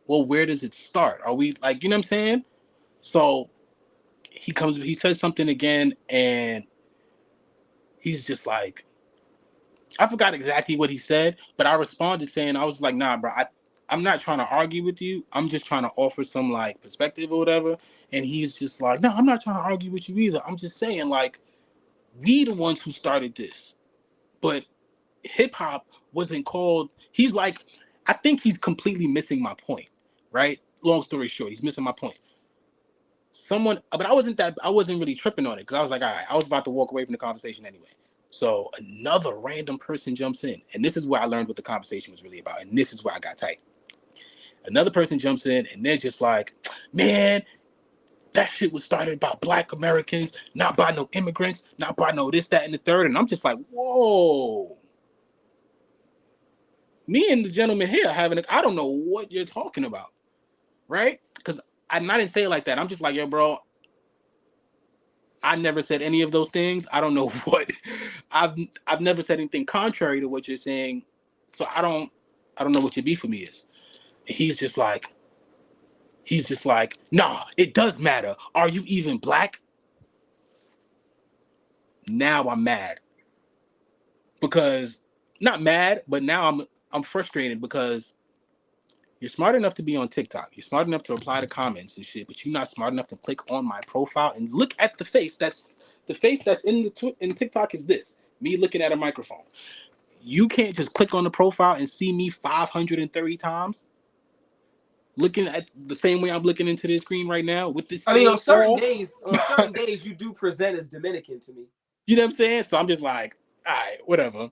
well, where does it start? Are we like, you know what I'm saying? So he says something again, and he's just like, I forgot exactly what he said, but I responded saying, I was like, nah, bro, I'm not trying to argue with you. I'm just trying to offer some like perspective or whatever. And he's just like, no, I'm not trying to argue with you either. I'm just saying, like, we the ones who started this. But hip hop wasn't called. He's like, I think he's completely missing my point, right? Long story short, he's missing my point. But I wasn't really tripping on it because I was like, all right, I was about to walk away from the conversation anyway. So another random person jumps in, and this is where I learned what the conversation was really about, and this is where I got tight. Another person jumps in, and they're just like, man, that shit was started by Black Americans, not by no immigrants, not by no this, that, and the third. And I'm just like, whoa. Me and the gentleman here I don't know what you're talking about, right? Because I didn't say it like that. I'm just like, yo, bro, I never said any of those things. I don't know what I've never said anything contrary to what you're saying. So I don't know what your beef with me is. And he's just like, nah, it does matter. Are you even Black? Now I'm mad. Because not mad, but now I'm frustrated because you're smart enough to be on TikTok. You're smart enough to reply to comments and shit, but you're not smart enough to click on my profile and look at the face. The face that's in TikTok is this. Me looking at a microphone. You can't just click on the profile and see me 530 times looking at the same way I'm looking into this screen right now with this.
I mean, on certain days, you do present as Dominican to me.
You know what I'm saying? So I'm just like, all right, whatever.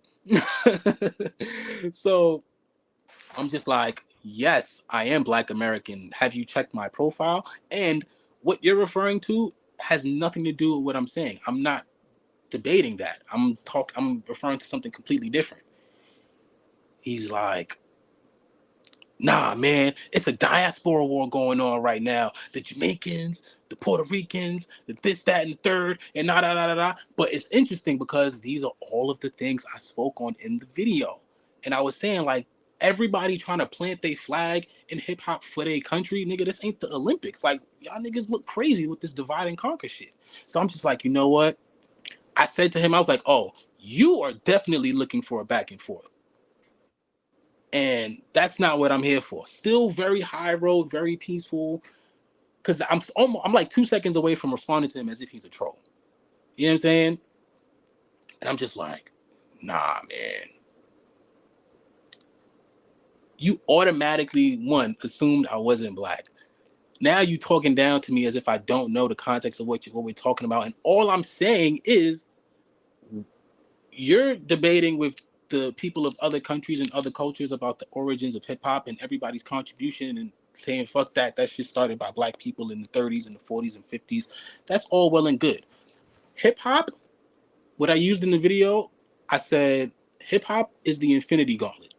So I'm just like, yes, I am Black American. Have you checked my profile? And what you're referring to has nothing to do with what I'm saying. I'm not debating that. I'm referring to something completely different. He's like, nah, man, it's a diaspora war going on right now. The Jamaicans, the Puerto Ricans, the this, that, and the third, and da da da da da. But it's interesting because these are all of the things I spoke on in the video. And I was saying, like, everybody trying to plant their flag in hip hop for their country, nigga, this ain't the Olympics. Like, y'all niggas look crazy with this divide and conquer shit. So I'm just like, you know what? I said to him, I was like, oh, you are definitely looking for a back and forth. And that's not what I'm here for. Still very high road, very peaceful. Because I'm like 2 seconds away from responding to him as if he's a troll. You know what I'm saying? And I'm just like, nah, man. You automatically, one, assumed I wasn't Black. Now you talking down to me as if I don't know the context of what we're talking about. And all I'm saying is you're debating with the people of other countries and other cultures about the origins of hip hop and everybody's contribution and saying fuck that shit started by Black people in the 30s and the 40s and 50s. That's all well and good. Hip hop, what I used in the video, I said hip hop is the infinity gauntlet,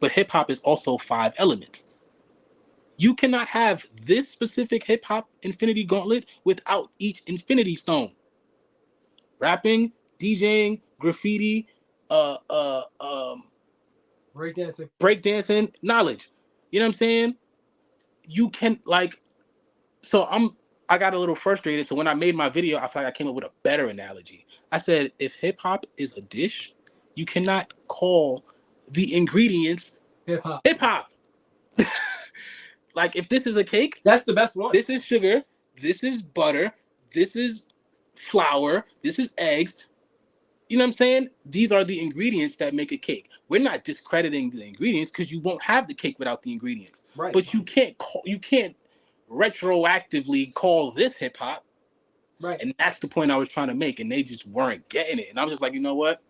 but hip hop is also 5 elements. You cannot have this specific hip hop infinity gauntlet without each infinity stone. Rapping, DJing, graffiti, breakdancing, knowledge. You know what I'm saying? You can like, so I got a little frustrated. So when I made my video, I feel like I came up with a better analogy. I said, if hip hop is a dish, you cannot call the ingredients
hip hop.
Like if this is a cake,
that's the best one.
This is sugar. This is butter. This is flour, this is eggs. You know what I'm saying? These are the ingredients that make a cake. We're not discrediting the ingredients because you won't have the cake without the ingredients.
Right.
But you can't retroactively call this hip hop.
Right.
And that's the point I was trying to make, and they just weren't getting it. And I was just like, you know what?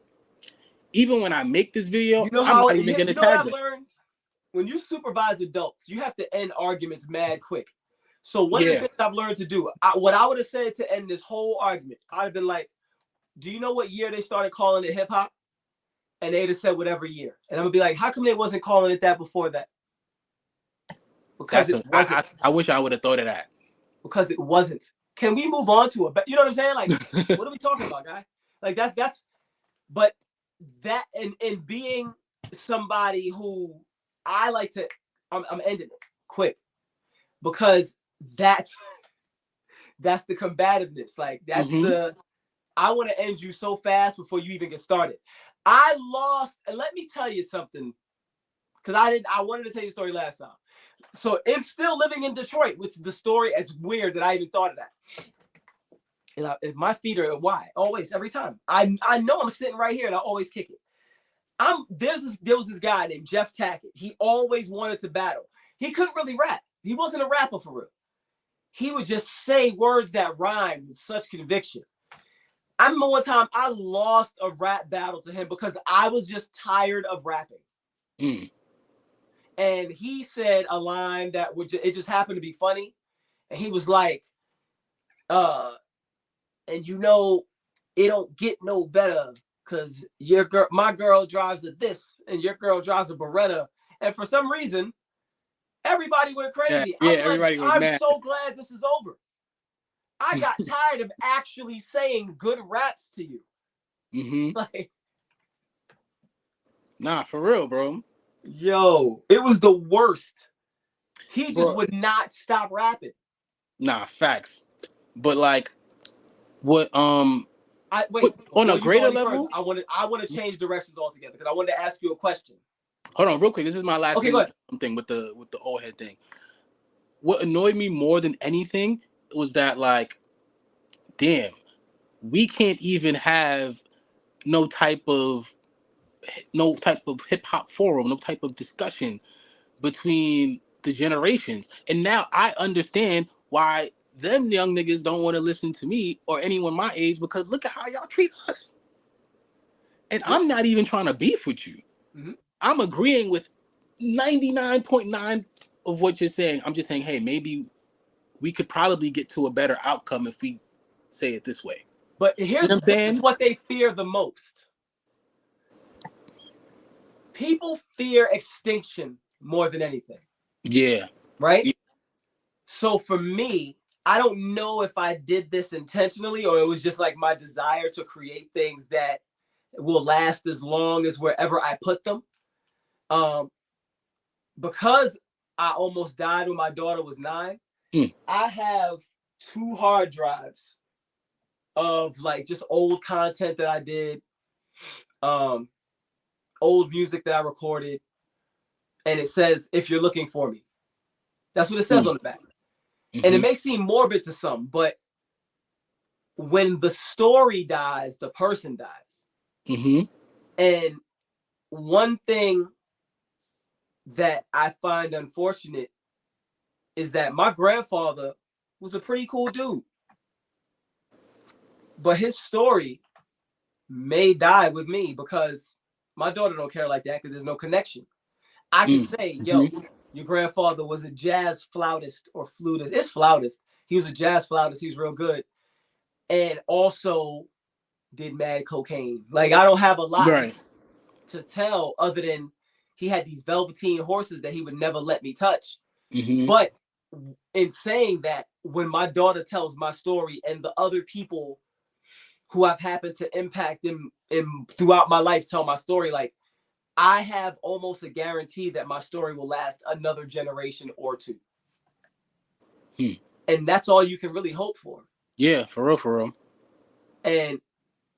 Even when I make this video, I'm not even gonna tag
what I've learned? When you supervise adults, you have to end arguments mad quick. So one of the things I've learned to do, what I would have said to end this whole argument, I'd have been like, do you know what year they started calling it hip hop? And they'd have said whatever year. And I'm gonna be like, how come they wasn't calling it that before that? Because it wasn't.
I wish I would have thought of that.
Because it wasn't. Can we move on to it? But you know what I'm saying? Like, what are we talking about, guy? Like that's but that and being somebody who I like to, I'm ending it quick because that's the combativeness. Like that's I want to end you so fast before you even get started. I lost, and let me tell you something, because I wanted to tell you a story last time. So it's still living in Detroit, which is the story. It's weird that I even thought of that. And my feet are wide, always, every time. I know I'm sitting right here and I always kick it. There was this guy named Jeff Tackett. He always wanted to battle. He couldn't really rap. He wasn't a rapper for real. He would just say words that rhyme with such conviction. I remember one time I lost a rap battle to him because I was just tired of rapping. And he said a line that it just happened to be funny. And he was like, and you know, it don't get no better because my girl drives a this and your girl drives a Beretta. And for some reason, everybody went crazy.
Yeah, everybody was mad.
I'm so glad this is over. I got tired of actually saying good raps to you. Like,
nah, for real, bro.
Yo, it was the worst. He just would not stop rapping.
Nah, facts. But like, what? On a greater level,
I want to change directions altogether because I wanted to ask you a question.
Hold on, real quick. This is my last thing with the old head thing. What annoyed me more than anything was that, like, damn, we can't even have no type of hip hop forum, no type of discussion between the generations. And now I understand why them young niggas don't want to listen to me or anyone my age, because look at how y'all treat us. And I'm not even trying to beef with you. I'm agreeing with 99.9 of what you're saying. I'm just saying, hey, maybe we could probably get to a better outcome if we say it this way.
But here's what they fear the most. People fear extinction more than anything.
Yeah.
Right?
Yeah.
So for me, I don't know if I did this intentionally or it was just like my desire to create things that will last as long as wherever I put them. Because I almost died when my daughter was 9, I have 2 hard drives of like just old content that I did, old music that I recorded, and it says, if you're looking for me. That's what it says on the back. And it may seem morbid to some, but when the story dies, the person dies. And one thing that I find unfortunate is that my grandfather was a pretty cool dude. But his story may die with me because my daughter don't care like that because there's no connection. I can say, yo, your grandfather was a jazz flautist or flutist. It's flautist. He was a jazz flautist. He was real good. And also did mad cocaine. Like, I don't have a lot to tell other than he had these velveteen horses that he would never let me touch. But in saying that, when my daughter tells my story and the other people who I've happened to impact in throughout my life tell my story, like, I have almost a guarantee that my story will last another generation or 2. And that's all you can really hope for. Yeah, for real, for real. And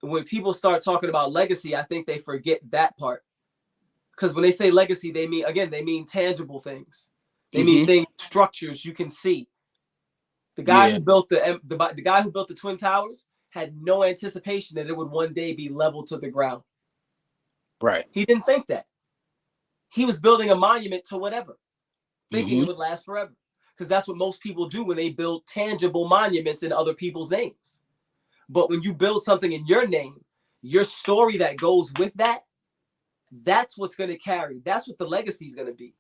when people start talking about legacy, I think they forget that part. Because when they say legacy, they mean tangible things. They mean things, structures you can see. The guy who built the guy who built the Twin Towers had no anticipation that it would one day be leveled to the ground.
Right.
He didn't think that. He was building a monument to whatever, thinking it would last forever. Because that's what most people do when they build tangible monuments in other people's names. But when you build something in your name, your story that goes with that, that's what's going to carry. That's what the legacy is going to be.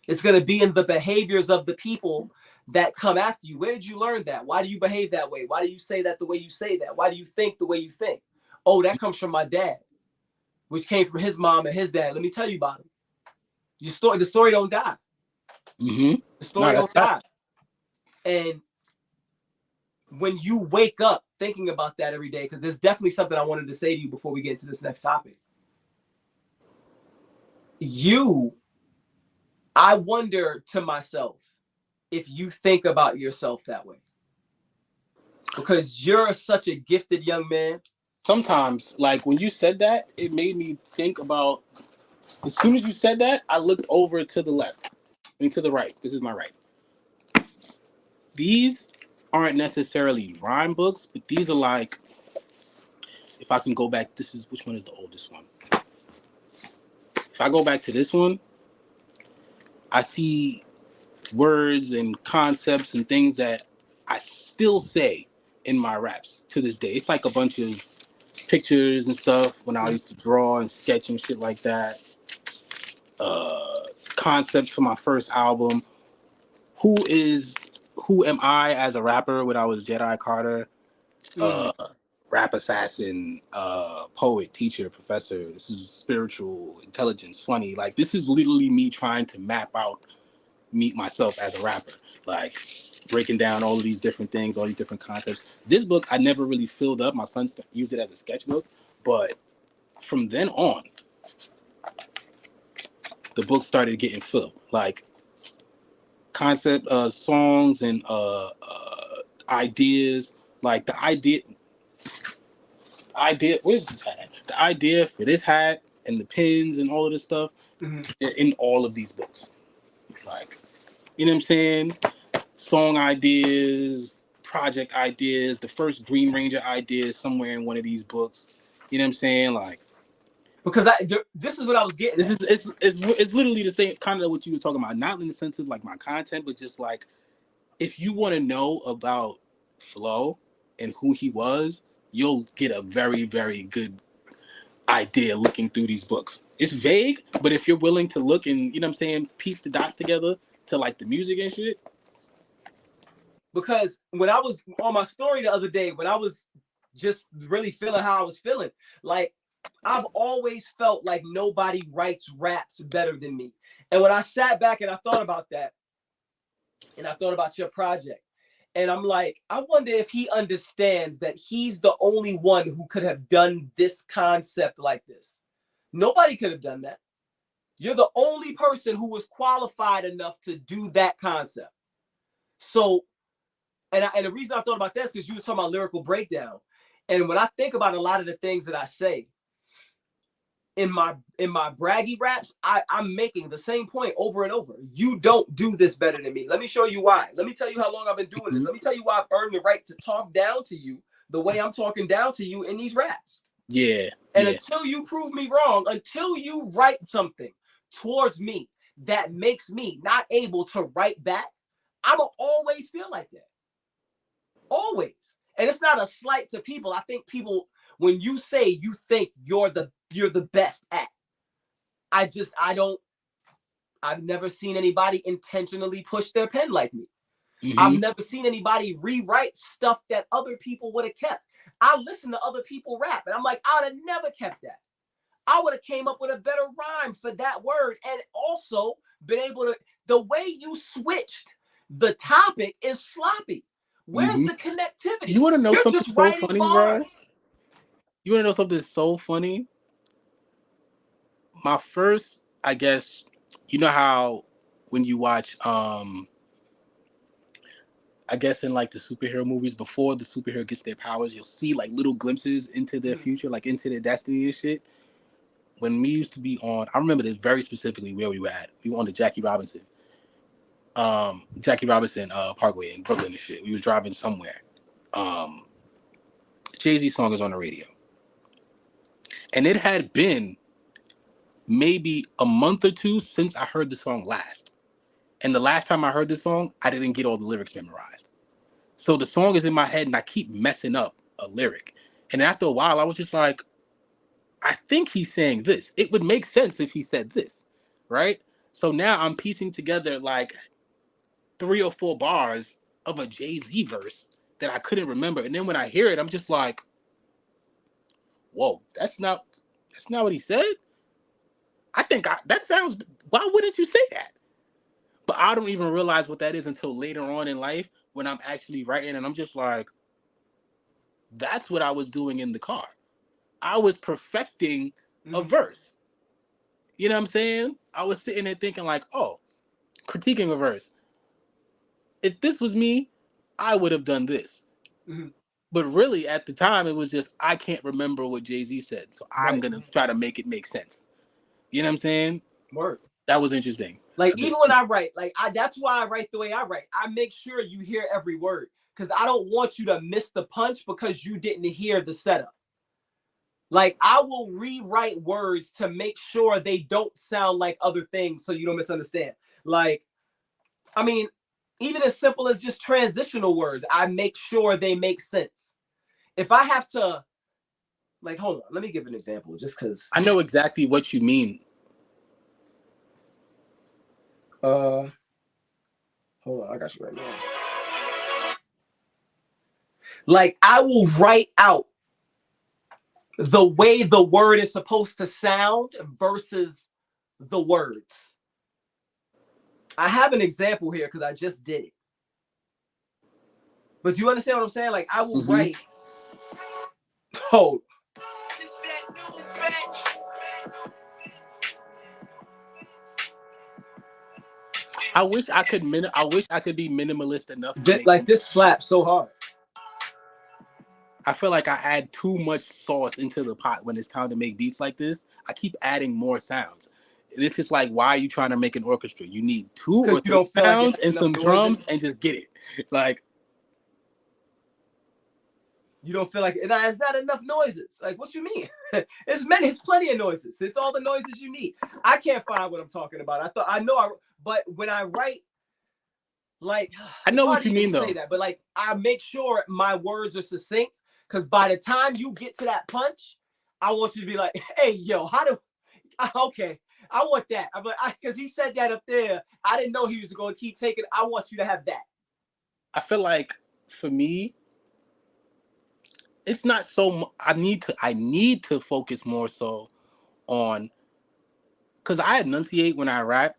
It's going to be in the behaviors of the people that come after you. Where did you learn that? Why do you behave that way? Why do you say that the way you say that? Why do you think the way you think? Oh, that comes from my dad, which came from his mom and his dad. Let me tell you about him. The story don't die. The story don't die. And when you wake up thinking about that every day, because there's definitely something I wanted to say to you before we get into this next topic. I wonder to myself if you think about yourself that way. Because you're such a gifted young man.
Sometimes, like when you said that, it made me think about, as soon as you said that, I looked over to the left. To the right. This is my right. These aren't necessarily rhyme books, but these are like, if I can go back, which one is the oldest one? If I go back to this one, I see words and concepts and things that I still say in my raps to this day. It's like a bunch of pictures and stuff when I used to draw and sketch and shit like that. Concepts for my first album. Who am I as a rapper when I was Jedi Carter? Rap assassin, poet, teacher, professor. This is spiritual, intelligence, funny. Like, this is literally me trying to map out myself as a rapper. Like, breaking down all of these different things, all these different concepts. This book I never really filled up. My son used it as a sketchbook, but from then on, the book started getting filled. Like, concept, songs and ideas. Like the idea. Where's this hat? The idea for this hat and the pins and all of this stuff in all of these books. Like, you know what I'm saying? Song ideas, project ideas, the first Green Ranger ideas somewhere in one of these books. You know what I'm saying? Like,
because this is what I was getting.
It's literally the same kind of what you were talking about. Not in the sense of like my content, but just like, if you want to know about Flo and who he was, you'll get a very, very good idea looking through these books. It's vague, but if you're willing to look and, you know what I'm saying, piece the dots together to like the music and shit.
Because when I was on my story the other day, when I was just really feeling how I was feeling, like, I've always felt like nobody writes raps better than me. And when I sat back and I thought about that, and I thought about your project, and I'm like, I wonder if he understands that he's the only one who could have done this concept like this. Nobody could have done that. You're the only person who was qualified enough to do that concept. So, and the reason I thought about that is because you were talking about lyrical breakdown. And when I think about a lot of the things that I say in my braggy raps, I'm making the same point over and over. You don't do this better than me. Let me show you why. Let me tell you how long I've been doing this. Let me tell you why I've earned the right to talk down to you the way I'm talking down to you in these raps.
Yeah.
And until you prove me wrong, until you write something towards me that makes me not able to write back, I'm going to always feel like that. Always. And it's not a slight to people. I think people, when you say you think you're the best at, I've never seen anybody intentionally push their pen like me. I've never seen anybody rewrite stuff that other people would have kept. I listen to other people rap and I'm like, I would have never kept that. I would have came up with a better rhyme for that word, and also been able to, the way you switched the topic is sloppy. Where's the connectivity?
You want to know
You're
something
just
so
writing
funny,
bars.
bro? You want to know something so funny? My first, I guess, you know how when you watch, I guess in like the superhero movies, before the superhero gets their powers, you'll see like little glimpses into their future, like into their destiny and shit. When we used to be on, I remember this very specifically where we were at. We were on the Jackie Robinson Parkway in Brooklyn and shit. We was driving somewhere. Jay-Z song is on the radio. And it had been maybe a month or two since I heard the song last. And the last time I heard the song, I didn't get all the lyrics memorized. So the song is in my head and I keep messing up a lyric. And after a while, I was just like, I think he's saying this. It would make sense if he said this, right? So now I'm piecing together like 3 or 4 bars of a Jay-Z verse that I couldn't remember. And then when I hear it, I'm just like, whoa, that's not what he said. That sounds, why wouldn't you say that? But I don't even realize what that is until later on in life when I'm actually writing and I'm just like, that's what I was doing in the car. I was perfecting a verse. You know what I'm saying? I was sitting there thinking like, oh, critiquing a verse. If this was me, I would have done this. Mm-hmm. But really, at the time, it was just, I can't remember what Jay-Z said. So I'm going to try to make it make sense. You know what I'm saying?
Word.
That was interesting.
Like, even when I write, like, that's why I write the way I write. I make sure you hear every word because I don't want you to miss the punch because you didn't hear the setup. Like, I will rewrite words to make sure they don't sound like other things so you don't misunderstand. Like, I mean, even as simple as just transitional words, I make sure they make sense. If I have to, like, hold on, let me give an example just because.
I know exactly what you mean.
Hold on, I got you right now. Like, I will write out the way the word is supposed to sound versus the words. I have an example here because I just did it. But do you understand what I'm saying? Like, I will write. Oh.
I wish I could be minimalist enough to make
like this slaps so hard.
I feel like I add too much sauce into the pot when it's time to make beats like this. I keep adding more sounds. And it's just like, why are you trying to make an orchestra? You need 2 or 3 sounds and some drums and just get it. Like,
you don't feel like it's not enough noises. Like, what you mean? It's plenty of noises. It's all the noises you need. I can't find what I'm talking about. But when I write, like,
I know what you mean though.
Say that, but like, I make sure my words are succinct because by the time you get to that punch, I want you to be like, hey, yo, okay, I want that. I'm like, because he said that up there. I didn't know he was going to keep taking. I want you to have that.
I feel like for me, it's not so. I need to focus more so on, because I enunciate when I rap,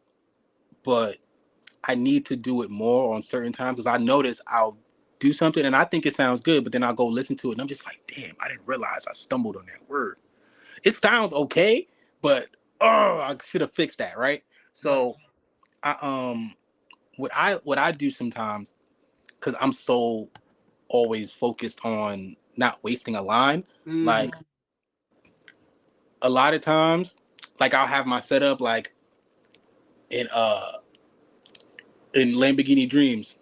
but I need to do it more on certain times because I notice I'll do something and I think it sounds good, but then I'll go listen to it and I'm just like, damn, I didn't realize I stumbled on that word. It sounds okay, but I should have fixed that, right? So what I do sometimes, because I'm so always focused on not wasting a line, like a lot of times, like I'll have my setup like in Lamborghini Dreams.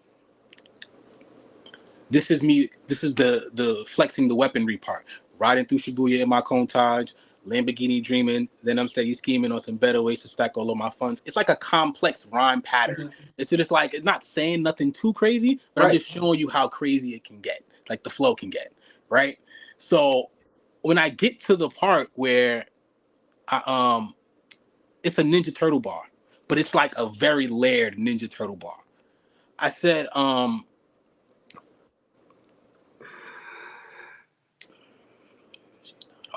This is me. This is the flexing the weaponry part. Riding through Shibuya in my Countach, Lamborghini dreaming. Then I'm steady scheming on some better ways to stack all of my funds. It's like a complex rhyme pattern. It's just like, it's not saying nothing too crazy, but I'm just showing you how crazy it can get. Like the flow can get, right? So when I get to the part where it's a Ninja Turtle bar, but it's like a very layered Ninja Turtle bar. I said,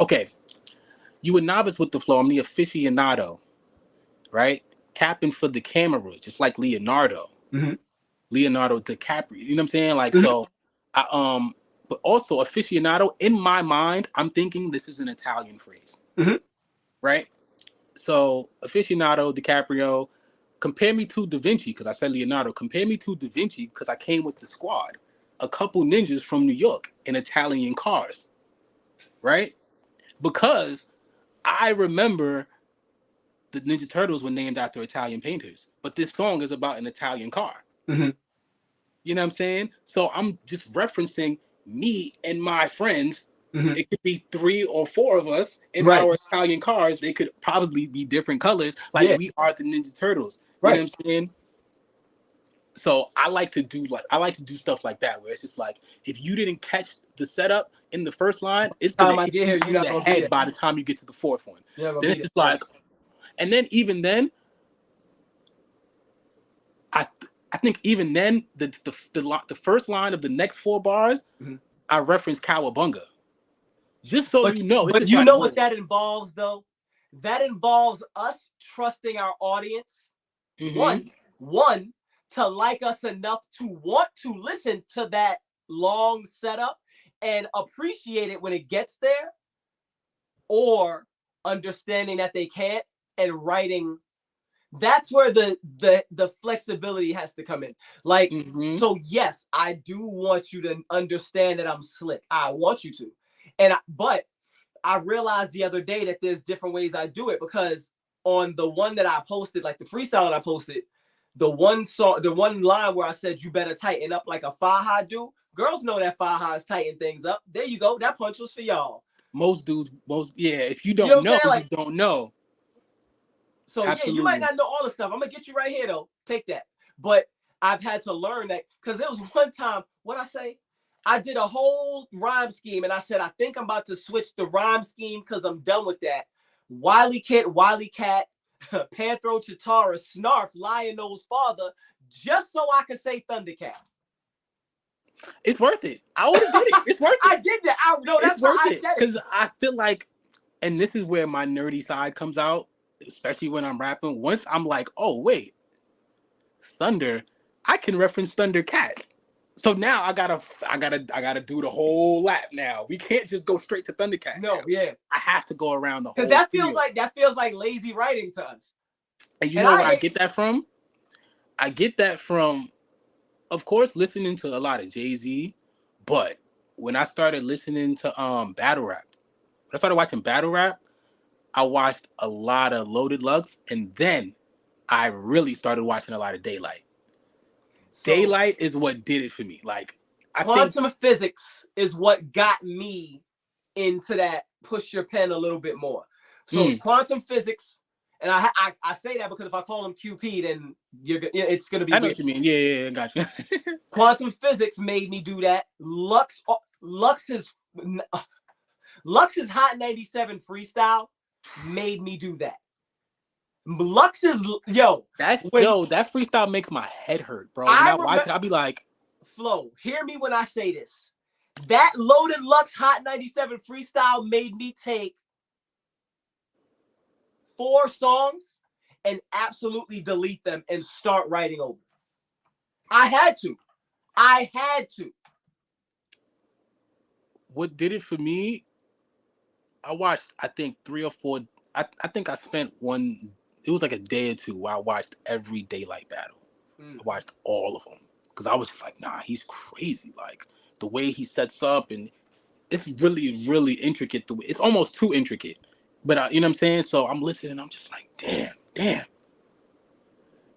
okay, you a novice with the flow. I'm the aficionado, right? Capping for the camera, just like Leonardo. Leonardo DiCaprio. You know what I'm saying? Like, so, but also aficionado, in my mind, I'm thinking this is an Italian phrase, right? So, aficionado, DiCaprio, compare me to Da Vinci, because I said Leonardo. Compare me to Da Vinci, because I came with the squad. A couple ninjas from New York in Italian cars, right? Because I remember the Ninja Turtles were named after Italian painters, but this song is about an Italian car. You know what I'm saying? So I'm just referencing me and my friends It could be 3 or 4 of us in
Right.
our Italian cars. They could probably be different colors, like
Yeah.
we are the Ninja Turtles. You know
Right.
what I'm saying? So I like to do stuff like that, where it's just like, if you didn't catch the setup in the first line, it's gonna
Time I
hit
get
you
here, you're
in
not
the
gonna be
head
there.
by the time you get to the 4th one.
You're not gonna
Then
be
it's just
there.
like, and then even then, I think even then the first line of the next 4 bars, I reference Cowabunga, just so you know. It's
But
just
you
like,
know
whoa.
what that involves, though? That involves us trusting our audience. One, to like us enough to want to listen to that long setup and appreciate it when it gets there, or understanding that they can't and writing. That's where the flexibility has to come in. Like, so yes, I do want you to understand that I'm slick. I want you to, but I realized the other day that there's different ways I do it, because on the one that I posted, like the freestyle that I posted, the one line where I said you better tighten up like a Faha do. Girls know that Faha's tighten things up. There you go. That punch was for y'all.
Most dudes, if you
You know
don't
what I'm
know,
saying? Like,
you don't know.
so yeah, you might
Absolutely.
not know all the stuff. I'm gonna get you right here though. Take that. But I've had to learn that, because there was one time, what I say, I did a whole rhyme scheme and I said, I think I'm about to switch the rhyme scheme because I'm done with that. Wily Kit, Wily Cat, Panthro Chitara, Snarf, Lion Nose Father, just so I could say Thundercat.
It's worth it. I already did it. It's worth it.
I did that. That's why I said it.
Because I feel like, and this is where my nerdy side comes out, especially when I'm rapping. Once I'm like, oh wait, Thunder, I can reference Thundercat. So now I gotta do the whole lap now. We can't just go straight to Thundercat.
No,
now.
Yeah.
I have to go around the whole.
Because that feels like lazy writing to us.
And you know where I get that from? I get that from, of course, listening to a lot of Jay-Z, but when I started listening to battle rap, when I started watching battle rap, I watched a lot of Loaded Lux, and then I really started watching a lot of Daylight. So, Daylight is what did it for me. Like,
quantum physics is what got me into that push your pen a little bit more. So quantum physics, and I say that because if I call him QP, then it's gonna be.
I know what you mean. Yeah, gotcha.
Quantum physics made me do that. Lux's Hot 97 freestyle made me do that. Lux's
that freestyle makes my head hurt, bro. When I watch it, I'll be like,
Flo, hear me when I say this. That Loaded Lux Hot 97 freestyle made me take 4 songs and absolutely delete them and start writing over. I had to.
What did it for me? I watched, I think 3 or 4. I think I spent one. It was like a day or two where I watched every Daylight battle. I watched all of them because I was just like, nah, he's crazy. Like the way he sets up, and it's really, really intricate. It's almost too intricate, but you know what I'm saying. So I'm listening. I'm just like, damn.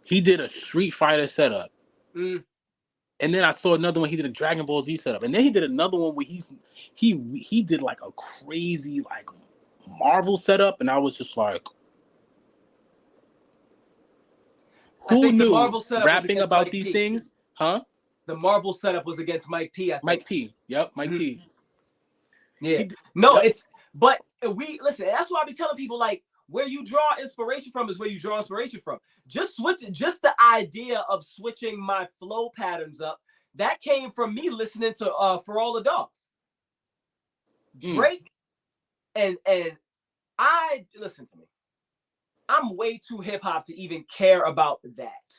He did a Street Fighter setup, and then I saw another one. He did a Dragon Ball Z setup, and then he did another one where he did like a crazy like Marvel setup, and I was just like, who knew rapping about these things, huh?
The Marvel setup was against Mike P. I think.
Mike P. Yep, Mike P.
Yeah. But we listen. That's why I be telling people, like, where you draw inspiration from is where you draw inspiration from. Just the idea of switching my flow patterns up, that came from me listening to For All the Dogs. Drake and I listen to me. I'm way too hip hop to even care about that.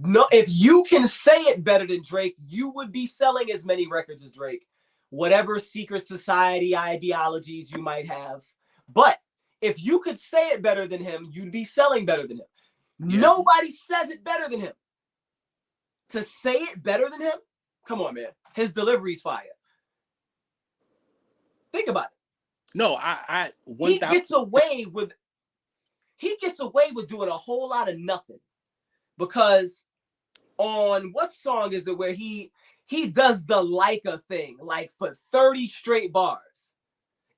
No, if you can say it better than Drake, you would be selling as many records as Drake, whatever secret society ideologies you might have. But if you could say it better than him, you'd be selling better than him. Yeah. Nobody says it better than him. To say it better than him? Come on, man. His delivery's fire. Think about it.
No,
he gets away with doing a whole lot of nothing. Because on what song is it where he he does the Leica thing like for 30 straight bars.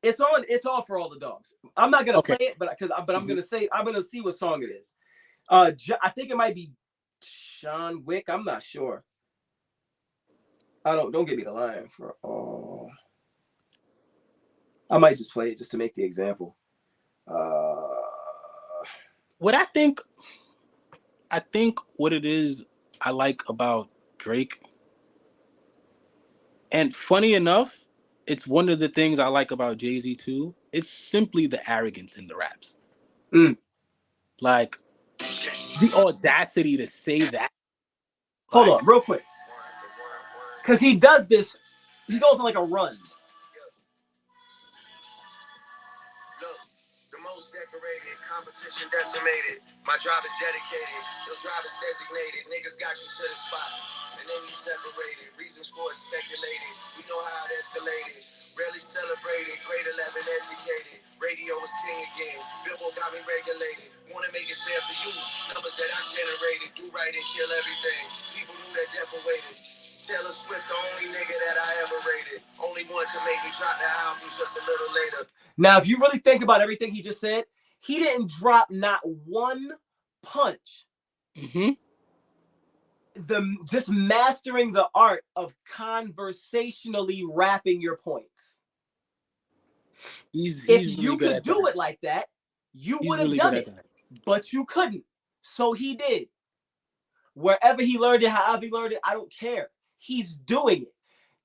It's on for all the dogs. I'm not gonna play it, but I'm gonna see what song it is. I think it might be Sean Wick. I'm not sure. Don't give me the line for I might just play it just to make the example.
What I think what it is I like about Drake, and funny enough, it's one of the things I like about Jay-Z too. It's simply the arrogance in the raps. Like the audacity to say that.
Hold on, real quick. Because he does this, he goes on like a run.
Look, the most decorated, competition decimated. My job is dedicated, your job is designated. Niggas got you to the spot, and then you separated. Reasons for it speculated, we know how it escalated. Rarely celebrated, grade 11 educated. Radio was king again, Billboard got me regulated. Wanna make it fair for you, numbers that I generated. Do right and kill everything, people knew that death awaited. Taylor Swift, the only nigga that I ever rated. Only one to make me drop the album just a little later.
Now, if you really think about everything he just said, he didn't drop not one punch. Just mastering the art of conversationally rapping your points. If you could do it like that, you would have done it. But you couldn't. So he did. Wherever he learned it, however he learned it, I don't care. He's doing it.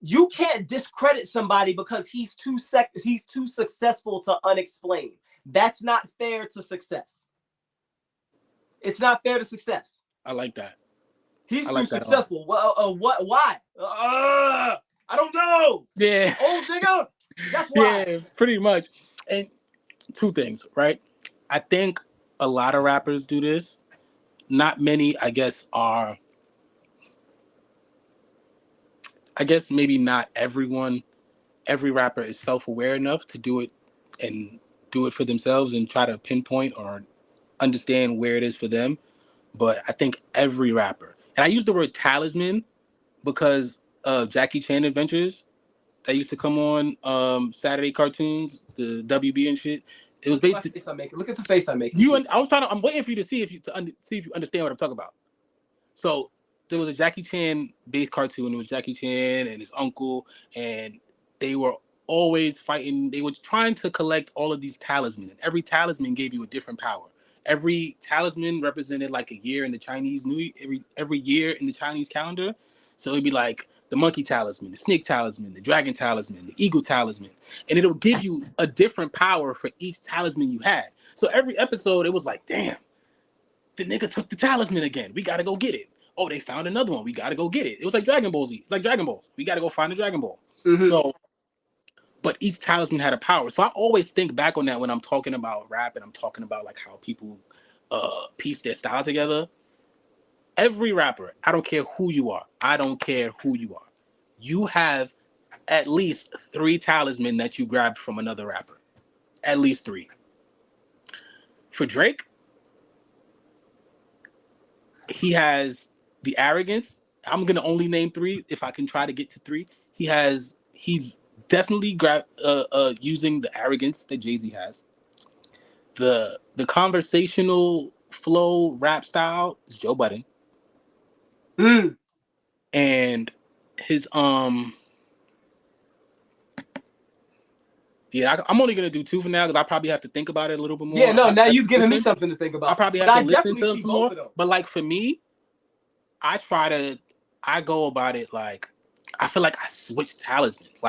You can't discredit somebody because he's too successful to unexplain. That's not fair to success. It's not fair to success.
I like that.
He's too successful. Well, what? Why? I don't know.
Yeah.
Old nigga. That's why.
Yeah, pretty much. And two things, right? I think a lot of rappers do this. Not many, I guess maybe not every rapper is self-aware enough to do it and do it for themselves and try to pinpoint or understand where it is for them. But I think every rapper, and I use the word talisman because of Jackie Chan Adventures that used to come on Saturday cartoons, the WB and shit. It was basically.
Look at the face I'm making.
I'm waiting for you to see if you understand what I'm talking about. So there was a Jackie Chan based cartoon. It was Jackie Chan and his uncle, and they were always fighting. They were trying to collect all of these talismans, and every talisman gave you a different power. Every talisman represented like a year in the Chinese every year in the Chinese calendar. So it'd be like the monkey talisman, the snake talisman, the dragon talisman, the eagle talisman, and it'll give you a different power for each talisman you had. So every episode, it was like, damn, the nigga took the talisman again. We gotta go get it. Oh, they found another one. We gotta go get it. It was like Dragon Ball Z. It's like Dragon Balls. We gotta go find a Dragon Ball. So, but each talisman had a power. So I always think back on that when I'm talking about rap and I'm talking about like how people piece their style together. Every rapper, I don't care who you are. You have at least 3 talisman that you grabbed from another rapper. At least 3. For Drake, he has the arrogance. I'm gonna only name 3 if I can try to get to 3. He's definitely using the arrogance that Jay-Z has. The conversational flow rap style is Joe Budden. And his I'm only gonna do 2 for now because I probably have to think about it a little bit more.
Yeah, no, now you've given me something to think about.
I probably have to listen to him some more. But like for me, I go about it like I feel like I switch talismans.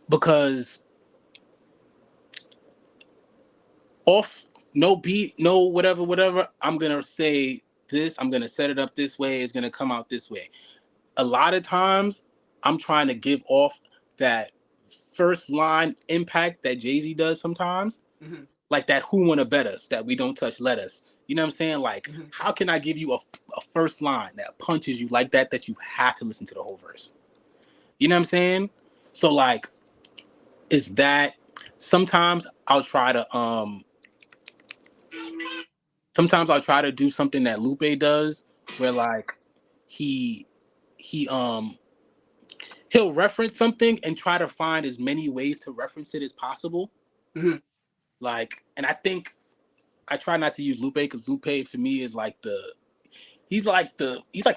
Because off no beat, no whatever, I'm gonna say this, I'm gonna set it up this way, it's gonna come out this way. A lot of times I'm trying to give off that first line impact that Jay-Z does sometimes. Like that who wanna bet us, that we don't touch let us. You know what I'm saying? Like, how can I give you a first line that punches you like that you have to listen to the whole verse? You know what I'm saying? So like, is that sometimes I'll try to do something that Lupe does, where like he he'll reference something and try to find as many ways to reference it as possible.
Mm-hmm.
Like, and I think I try not to use Lupe because Lupe for me is like he's like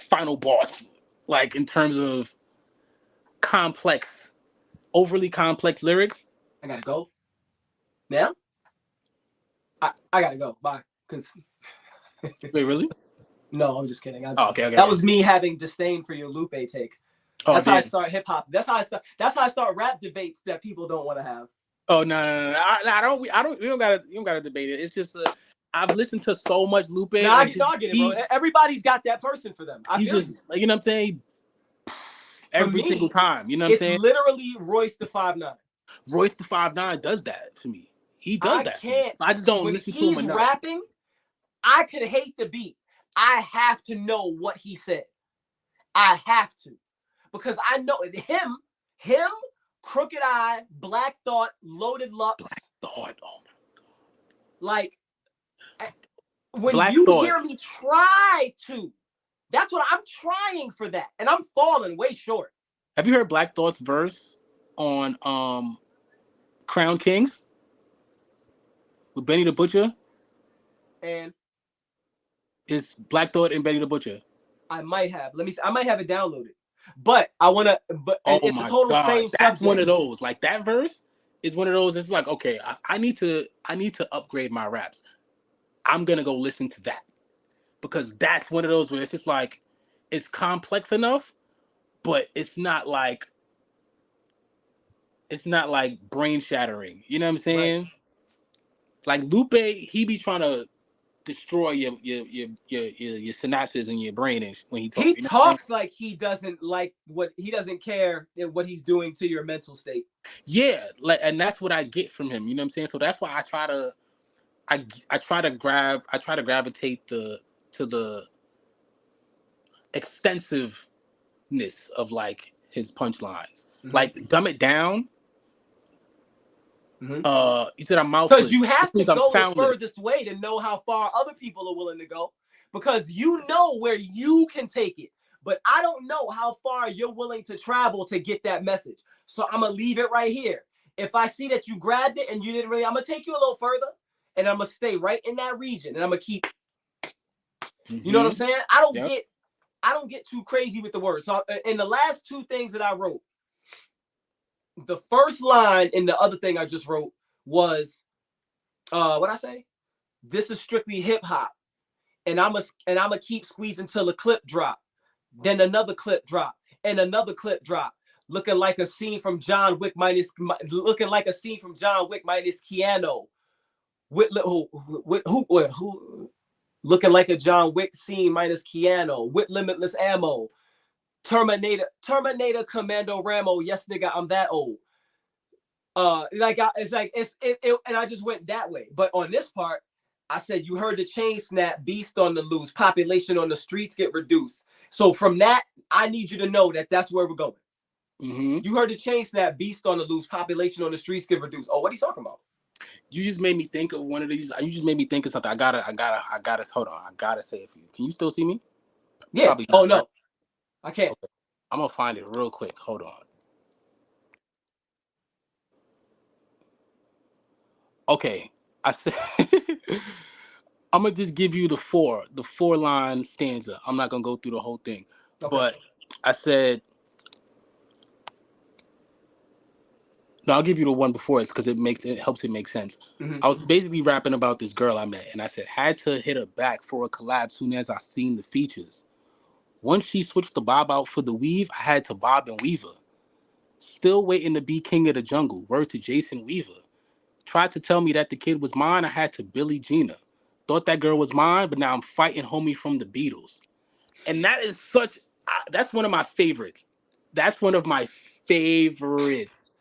final boss, like in terms of overly complex lyrics.
I gotta go. Now? I gotta go. Bye. Cause
Wait, really?
no, I'm just kidding.
Okay.
That was me having disdain for your Lupe take. That's how I start hip hop. That's how I start rap debates that people don't want to have.
Oh no! I don't. You don't gotta debate it. It's just I've listened to so much Lupe.
No, I get it, bro. Everybody's got that person for them. I feel
just, you know what I'm saying? Every single time, you know what I'm saying?
It's literally Royce the 5'9".
Royce the 5'9" does that to me. He does that. I just don't listen to him enough.
When he's rapping, I could hate the beat. I have to know what he said. I have to. Because I know him, Crooked Eye, Black Thought, Loaded Lux.
Black Thought, oh my God.
Like, when you hear me try to, that's what I'm trying for that. And I'm falling way short.
Have you heard Black Thought's verse on Crown Kings? With Benny the Butcher?
And?
It's Black Thought and Benny the Butcher.
I might have. I might have it downloaded. But I want to, it's the total same
subject. That's one of those. Like, that verse is one of those. It's like, okay, I need to upgrade my raps. I'm going to go listen to that. Because that's one of those where it's just like, it's complex enough, but it's not like brain shattering. You know what I'm saying? Right. Like Lupe, he be trying to destroy your synapses in your brain when he talks.
He talks like he doesn't care what he's doing to your mental state.
Yeah, and that's what I get from him. You know what I'm saying? So that's why I try to gravitate to the extensiveness of like his punchlines. Mm-hmm. Like Dumb It Down. Mm-hmm. You said I'm mouthless.
Because you have to go the furthest way to know how far other people are willing to go. Because you know where you can take it. But I don't know how far you're willing to travel to get that message. So I'm going to leave it right here. If I see that you grabbed it and you didn't really, I'm going to take you a little further. And I'm going to stay right in that region. And I'm going to keep, you know what I'm saying? I don't get too crazy with the words. So in the last two things that I wrote, the first line in the other thing I just wrote was, what I say? This is strictly hip hop, and I'm a keep squeezing till the clip drop, then another clip drop, and another clip drop, looking like a scene from John Wick minus Keanu, looking like a John Wick scene minus Keanu with limitless ammo. Terminator Commando Ramo, yes nigga, I'm that old. And I just went that way. But on this part, I said, you heard the chain snap, beast on the loose, population on the streets get reduced. So from that, I need you to know that that's where we're going. Mm-hmm. You heard the chain snap, beast on the loose, population on the streets get reduced. Oh, what are you talking about?
You just made me think of one of these. You just made me think of something. I gotta hold on. I gotta say it for you. Can you still see me?
Yeah. Probably not, no. Right? I can't.
Okay. I'm gonna find it real quick. Hold on. Okay. I said I'm gonna just give you the four line stanza. I'm not gonna go through the whole thing. Okay. But I said no, I'll give you the one before it because it helps it make sense. Mm-hmm. I was basically rapping about this girl I met, and I said had to hit her back for a collab soon as I seen the features. Once she switched the bob out for the weave, I had to bob and weave her. Still waiting to be king of the jungle. Word to Jason Weaver. Tried to tell me that the kid was mine, I had to Billie Jean her. Thought that girl was mine, but now I'm fighting homie from the Beatles. And that is that's one of my favorites. That's one of my favorites.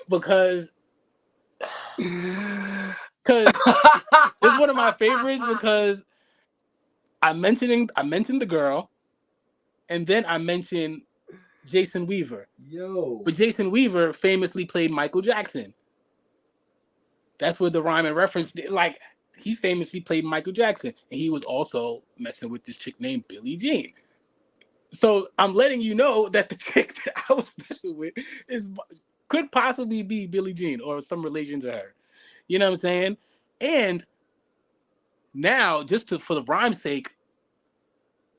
Because it's one of my favorites because I mentioned the girl, and then I mentioned Jason Weaver.
Yo.
But Jason Weaver famously played Michael Jackson. That's where the rhyme and reference, like, he famously played Michael Jackson. And he was also messing with this chick named Billie Jean. So I'm letting you know that the chick that I was messing with could possibly be Billie Jean or some relation to her. You know what I'm saying? And now, for the rhyme's sake,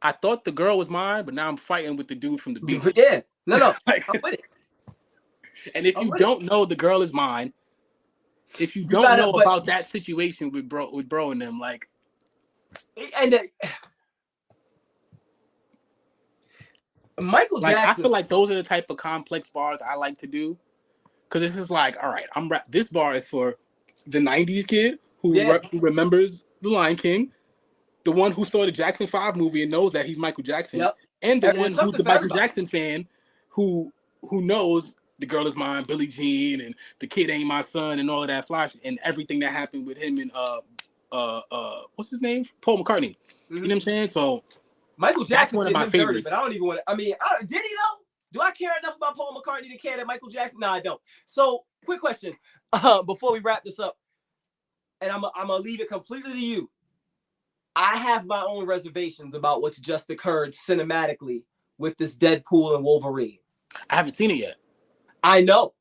I thought the girl was mine, but now I'm fighting with the dude from the Beatles.
Yeah, no,
like,
I'm with it.
And if you don't know the girl is mine, if you don't know about that situation with bro and them, like,
and Michael Jackson.
I feel like those are the type of complex bars I like to do, because it's just like, all right, this bar is for the '90s kid who remembers The Lion King, the one who saw the Jackson 5 movie and knows that he's Michael Jackson, and the one who's the Michael Jackson fan who knows The Girl Is Mine, Billie Jean, and The Kid Ain't My Son, and all of that flash, and everything that happened with him and what's his name? Paul McCartney. You know what I'm saying? So
Michael Jackson
one of my favorites.
dirty, but I don't even want to. I mean, did he though? Do I care enough about Paul McCartney to care that Michael Jackson? No, I don't. So, quick question before we wrap this up, and I'm gonna leave it completely to you. I have my own reservations about what's just occurred cinematically with this Deadpool and Wolverine.
I haven't seen it yet.
I know.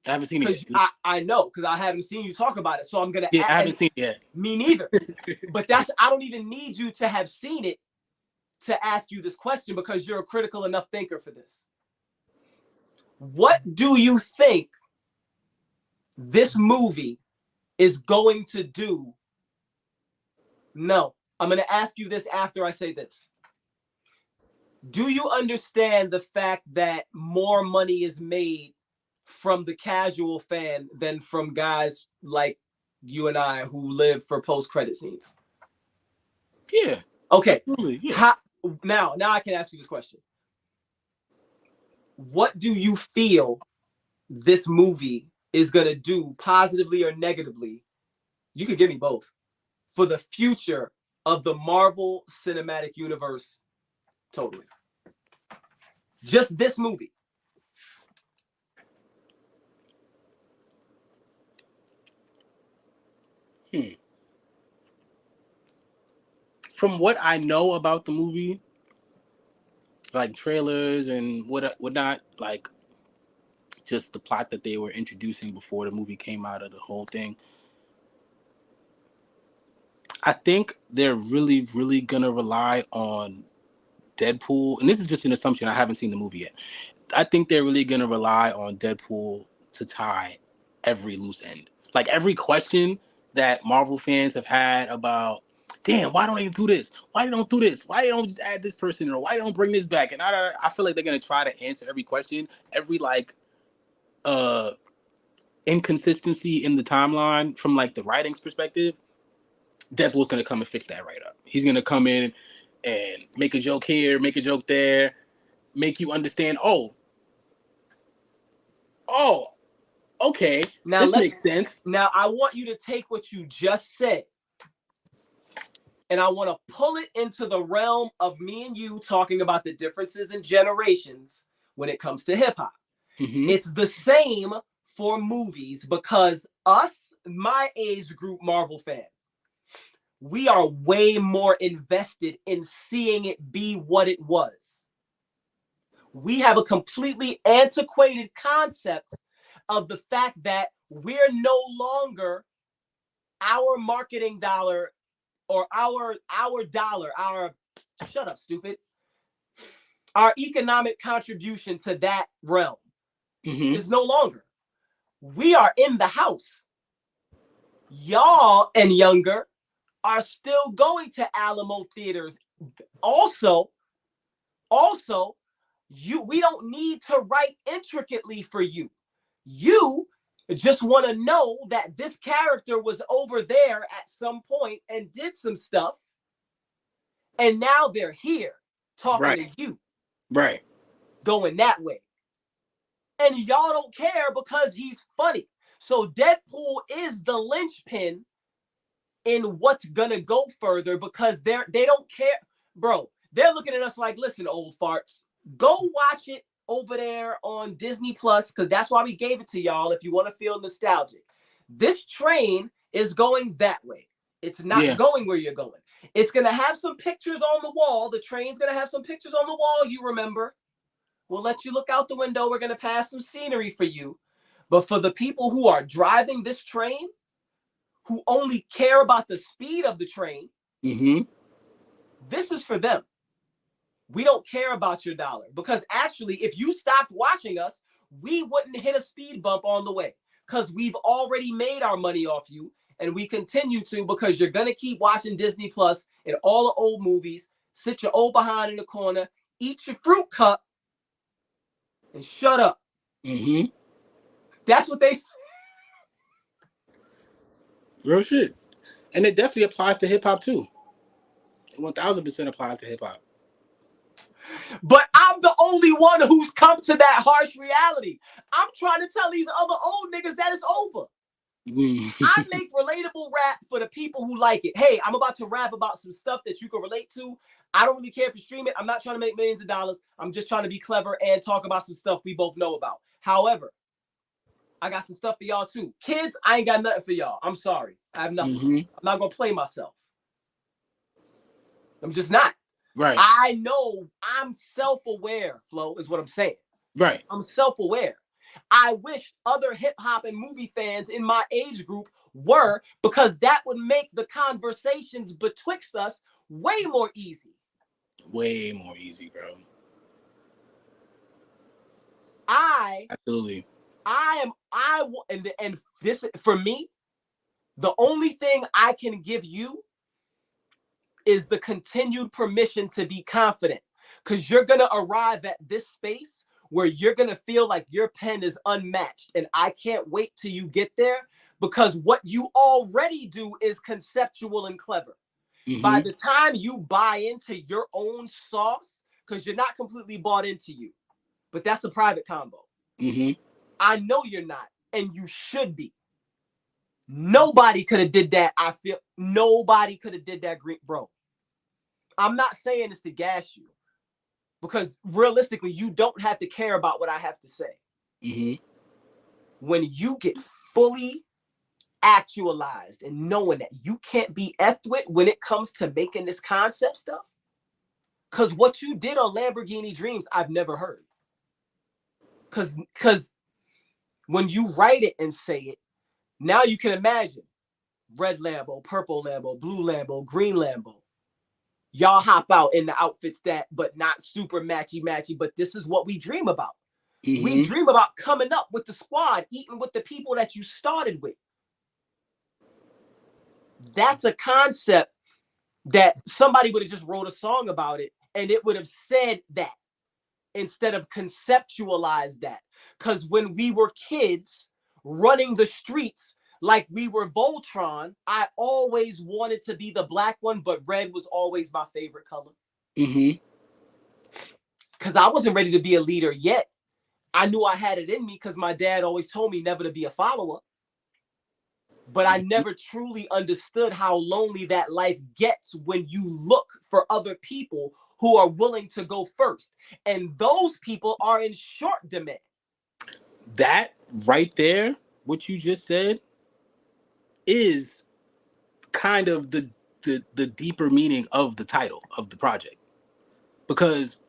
I haven't seen it yet.
I know, because I haven't seen you talk about it. So I'm gonna.
Yeah, I haven't seen it yet.
Me neither. But I don't even need you to have seen it to ask you this question, because you're a critical enough thinker for this. What do you think this movie is going to do? No, I'm going to ask you this after I say this. Do you understand the fact that more money is made from the casual fan than from guys like you and I who live for post-credit scenes?
Yeah.
Okay.
Absolutely, yeah.
Now I can ask you this question. What do you feel this movie is going to do, positively or negatively? You could give me both, for the future of the Marvel Cinematic Universe. Totally. Just this movie.
From what I know about the movie, like trailers and whatnot, like just the plot that they were introducing before the movie came out of the whole thing, I think they're really, really gonna rely on Deadpool, and this is just an assumption, I haven't seen the movie yet. I think they're really gonna rely on Deadpool to tie every loose end. Like every question that Marvel fans have had about, damn, why don't they do this? Why they don't do this? Why they don't just add this person, or why they don't bring this back? And I feel like they're gonna try to answer every question, every like inconsistency in the timeline from like the writing's perspective. Deadpool's gonna come and fix that right up. He's gonna come in and make a joke here, make a joke there, make you understand, oh, okay, now this makes sense.
Now I want you to take what you just said, and I want to pull it into the realm of me and you talking about the differences in generations when it comes to hip hop. Mm-hmm. It's the same for movies, because us, my age group Marvel fan, we are way more invested in seeing it be what it was. We have a completely antiquated concept of the fact that we're no longer our marketing dollar, or our dollar, shut up, stupid. Our economic contribution to that realm is no longer. We are in the house. Y'all and younger are still going to Alamo theaters. Also, we don't need to write intricately for you. You just want to know that this character was over there at some point and did some stuff, and now they're here talking to you.
Right.
Going that way. And y'all don't care because he's funny. So Deadpool is the linchpin in what's gonna go further, because they don't care. Bro, they're looking at us like, listen, old farts, go watch it over there on Disney Plus, because that's why we gave it to y'all if you want to feel nostalgic. This train is going that way. It's not going where you're going. It's going to have some pictures on the wall. The train's going to have some pictures on the wall, you remember. We'll let you look out the window. We're going to pass some scenery for you. But for the people who are driving this train, who only care about the speed of the train, this is for them. We don't care about your dollar. Because actually, if you stopped watching us, we wouldn't hit a speed bump on the way. Because we've already made our money off you. And we continue to, because you're going to keep watching Disney Plus and all the old movies, sit your old behind in the corner, eat your fruit cup, and shut up. That's what they say.
Real shit. And it definitely applies to hip-hop, too. It 1,000% applies to hip-hop.
But I'm the only one who's come to that harsh reality. I'm trying to tell these other old niggas that it's over. I make relatable rap for the people who like it. Hey, I'm about to rap about some stuff that you can relate to. I don't really care if you stream it. I'm not trying to make millions of dollars. I'm just trying to be clever and talk about some stuff we both know about. However, I got some stuff for y'all too. Kids, I ain't got nothing for y'all. I'm sorry. I have nothing. I'm not going to play myself. I'm just not.
Right.
I know I'm self-aware, Flo, is what I'm saying.
Right.
I'm self-aware. I wish other hip-hop and movie fans in my age group were, because that would make the conversations betwixt us way more easy.
Way more easy, bro. Absolutely.
And this, for me, the only thing I can give you is the continued permission to be confident, because you're going to arrive at this space where you're going to feel like your pen is unmatched. And I can't wait till you get there, because what you already do is conceptual and clever. By the time you buy into your own sauce, because you're not completely bought into you, but that's a private combo. I know you're not, and you should be. Nobody could have did that. I feel nobody could have did that, bro. I'm not saying this to gas you, because realistically, you don't have to care about what I have to say. When you get fully actualized and knowing that you can't be effed with when it comes to making this concept stuff, because what you did on Lamborghini Dreams, I've never heard. Because when you write it and say it, now you can imagine red Lambo, purple Lambo, blue Lambo, green Lambo. Y'all hop out in the outfits but not super matchy, but this is what we dream about. We dream about coming up with the squad, eating with the people that you started with. That's a concept that somebody would have just wrote a song about it, and it would have said that instead of conceptualized that. Because when we were kids running the streets like we were Voltron, I always wanted to be the black one, but red was always my favorite color. Because I wasn't ready to be a leader yet. I knew I had it in me because my dad always told me never to be a follower. But I never truly understood how lonely that life gets when you look for other people who are willing to go first. And those people are in short demand.
That right there, what you just said, is kind of the deeper meaning of the title of the project. Because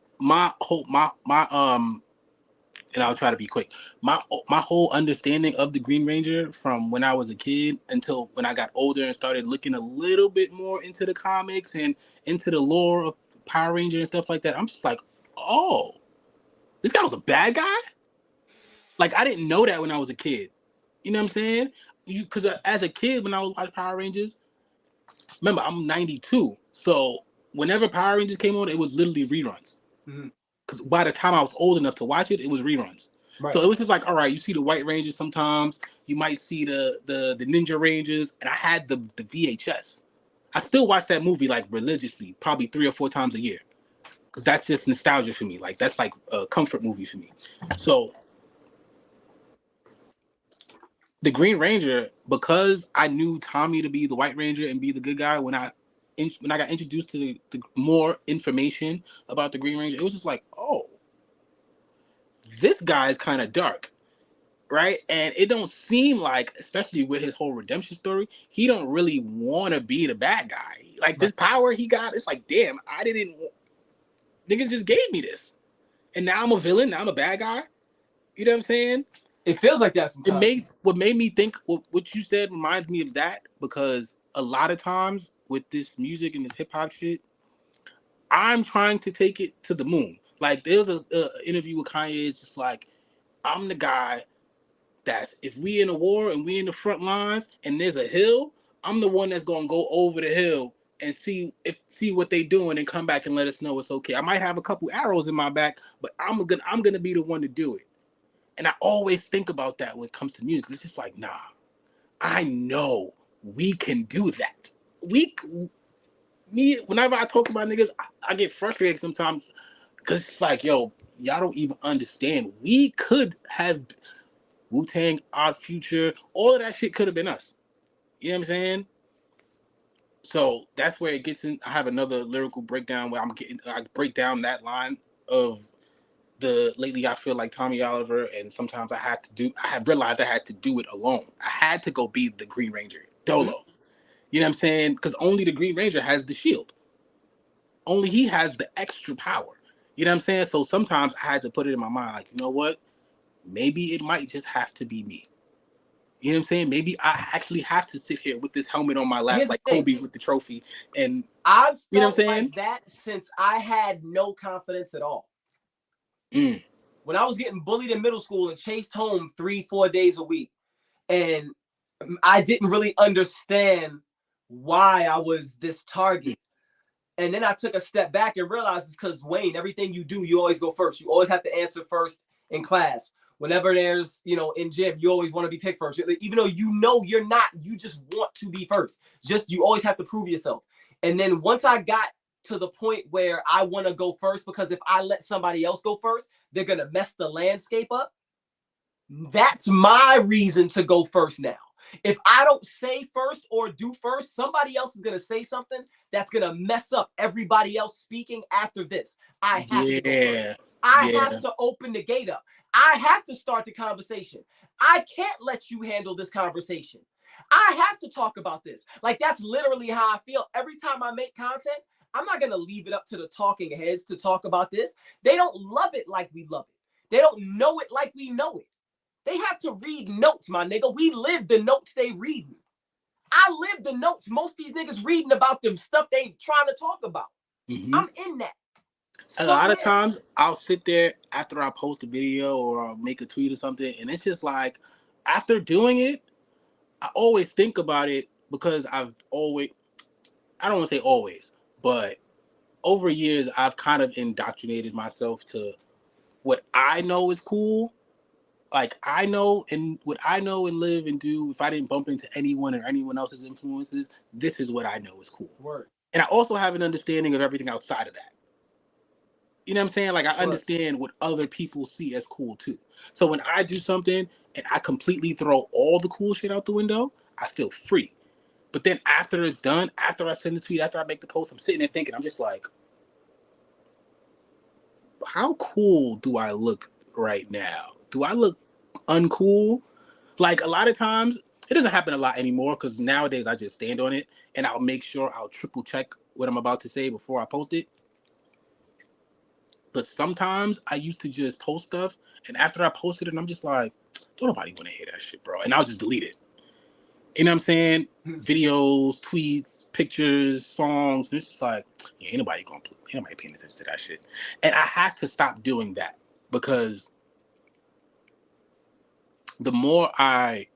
and I'll try to be quick. My whole understanding of the Green Ranger from when I was a kid until when I got older and started looking a little bit more into the comics and into the lore of Power Ranger and stuff like that, I'm just like, oh, this guy was a bad guy? Like, I didn't know that when I was a kid. You know what I'm saying? Because as a kid, when I was watching Power Rangers, remember, I'm 92. So whenever Power Rangers came on, it was literally reruns. Because by the time I was old enough to watch it, it was reruns. Right. So it was just like, all right, you see the White Rangers sometimes, you might see the Ninja Rangers, and I had the VHS. I still watch that movie like religiously, probably 3 or 4 times a year, because that's just nostalgia for me. Like, that's like a comfort movie for me. So the Green Ranger, because I knew Tommy to be the White Ranger and be the good guy, when I got introduced to the more information about the Green Ranger, it was just like, oh, this guy is kind of dark. right? And it don't seem like, especially with his whole redemption story, he don't really want to be the bad guy. Like this power he got, it's like, damn, I didn't. Niggas just gave me this, and now I'm a villain. Now I'm a bad guy. You know what I'm saying?
It feels like that sometimes.
What made me think what you said reminds me of that, because a lot of times with this music and this hip hop shit, I'm trying to take it to the moon. Like there was a interview with Kanye. It's just like, I'm the guy that's, if we in a war and we in the front lines and there's a hill, I'm the one that's gonna go over the hill and see what they doing and come back and let us know it's okay. I might have a couple arrows in my back, but I'm gonna be the one to do it. And I always think about that when it comes to music. It's just like, nah, I know we can do that. Whenever I talk about niggas, I get frustrated sometimes, because it's like, yo, y'all don't even understand. We could have Wu-Tang, Odd Future, all of that shit could have been us. You know what I'm saying? So that's where it gets in. I have another lyrical breakdown where I break down that line of lately I feel like Tommy Oliver, and sometimes I have realized I had to do it alone. I had to go be the Green Ranger, Dolo. Mm-hmm. You know what I'm saying? Because only the Green Ranger has the shield. Only he has the extra power. You know what I'm saying? So sometimes I had to put it in my mind, like, you know what? Maybe it might just have to be me. You know what I'm saying? Maybe I actually have to sit here with this helmet on my lap, like Kobe with the trophy. And
I've felt,
you know what I'm saying?
like that since I had no confidence at all. When I was getting bullied in middle school and chased home 3-4 days a week, and I didn't really understand why I was this target. And then I took a step back and realized it's because, Wayne, everything you do, you always go first. You always have to answer first in class. Whenever there's, in gym, you always want to be picked first. Even though you're not, you just want to be first. You always have to prove yourself. And then once I got to the point where I want to go first, because if I let somebody else go first, they're going to mess the landscape up. That's my reason to go first now. If I don't say first or do first, somebody else is going to say something that's going to mess up everybody else speaking after this. I have to go first. I have to open the gate up. I have to start the conversation. I can't let you handle this conversation. I have to talk about this. Like, that's literally how I feel every time I make content. I'm not going to leave it up to the talking heads to talk about this. They don't love it like we love it. They don't know it like we know it. They have to read notes, my nigga. We live the notes they reading. I live the notes most of these niggas reading about the stuff they trying to talk about. Mm-hmm. I'm in that.
A lot of times I'll sit there after I post a video or I'll make a tweet or something, and it's just like, after doing it, I always think about it, because I don't want to say always, but over years I've kind of indoctrinated myself to what I know is cool. Like, I know, and what I know and live and do, if I didn't bump into anyone or anyone else's influences, this is what I know is cool.
Word.
And I also have an understanding of everything outside of that. You know what I'm saying? Like, I understand what other people see as cool too. So when I do something and I completely throw all the cool shit out the window, I feel free. But then after it's done, after I send the tweet, after I make the post, I'm sitting there thinking, I'm just like, how cool do I look right now? Do I look uncool? Like, a lot of times, it doesn't happen a lot anymore, because nowadays I just stand on it and I'll make sure I'll triple check what I'm about to say before I post it. But sometimes I used to just post stuff, and after I posted it, I'm just like, don't nobody want to hear that shit, bro. And I'll just delete it. You know what I'm saying? Videos, tweets, pictures, songs. And it's just like, yeah, ain't nobody paying attention to that shit. And I have to stop doing that, because the more I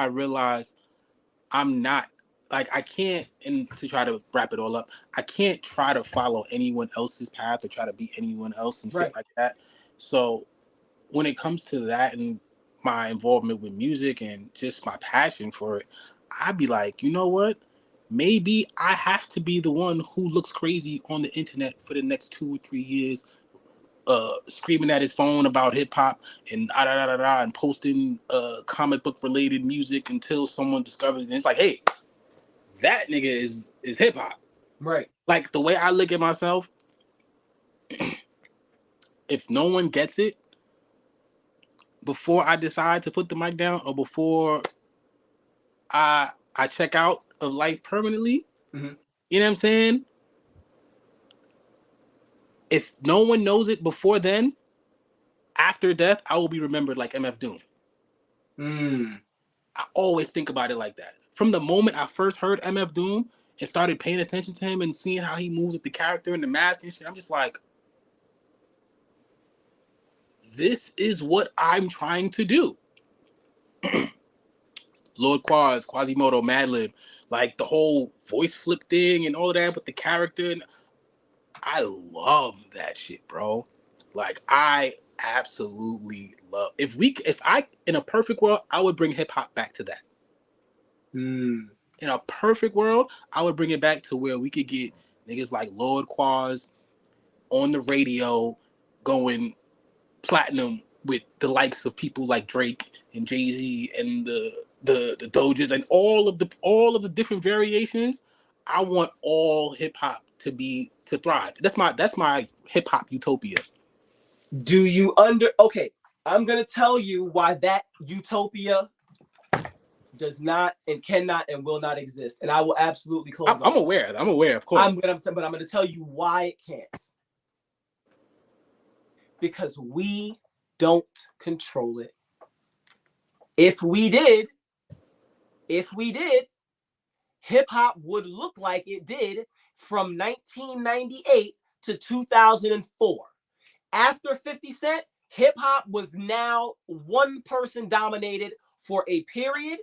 realize I'm not, like, I can't, and to try to wrap it all up, I can't try to follow anyone else's path or try to be anyone else and shit like that. So when it comes to that and my involvement with music and just my passion for it, I'd be like, you know what? Maybe I have to be the one who looks crazy on the internet for the next 2 or 3 years, screaming at his phone about hip hop and and posting comic book related music until someone discovers it. And it's like, hey, that nigga is hip hop.
Right.
Like, the way I look at myself, if no one gets it, before I decide to put the mic down or before I check out of life permanently.
Mm-hmm.
You know what I'm saying? If no one knows it before then, after death, I will be remembered like MF Doom. I always think about it like that. From the moment I first heard MF Doom and started paying attention to him and seeing how he moves with the character and the mask and shit, I'm just like, this is what I'm trying to do. Lord Quaz, Quasimodo, Madlib, like the whole voice flip thing and all that with the character. And I love that shit, bro. Like, I absolutely love. If I, in a perfect world, I would bring hip hop back to that. In a perfect world, I would bring it back to where we could get niggas like Lord Quaz on the radio going platinum with the likes of people like Drake and Jay-Z and the Dojas and all of the different variations. I want all hip hop to thrive. That's my hip hop utopia.
Do you okay, I'm gonna tell you why that utopia does not and cannot and will not exist, and I will absolutely close.
I'm aware, of course.
But I'm gonna tell you why it can't. Because we don't control it. If we did, hip hop would look like it did from 1998 to 2004. After 50 Cent, hip hop was now one person dominated for a period.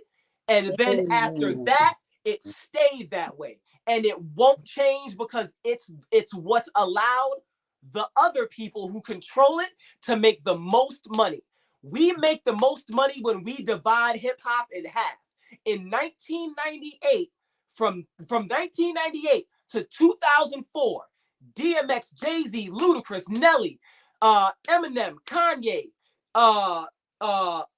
And then after that, it stayed that way. And it won't change because it's what's allowed the other people who control it to make the most money. We make the most money when we divide hip hop in half. In 1998, from 1998 to 2004, DMX, Jay-Z, Ludacris, Nelly, Eminem, Kanye,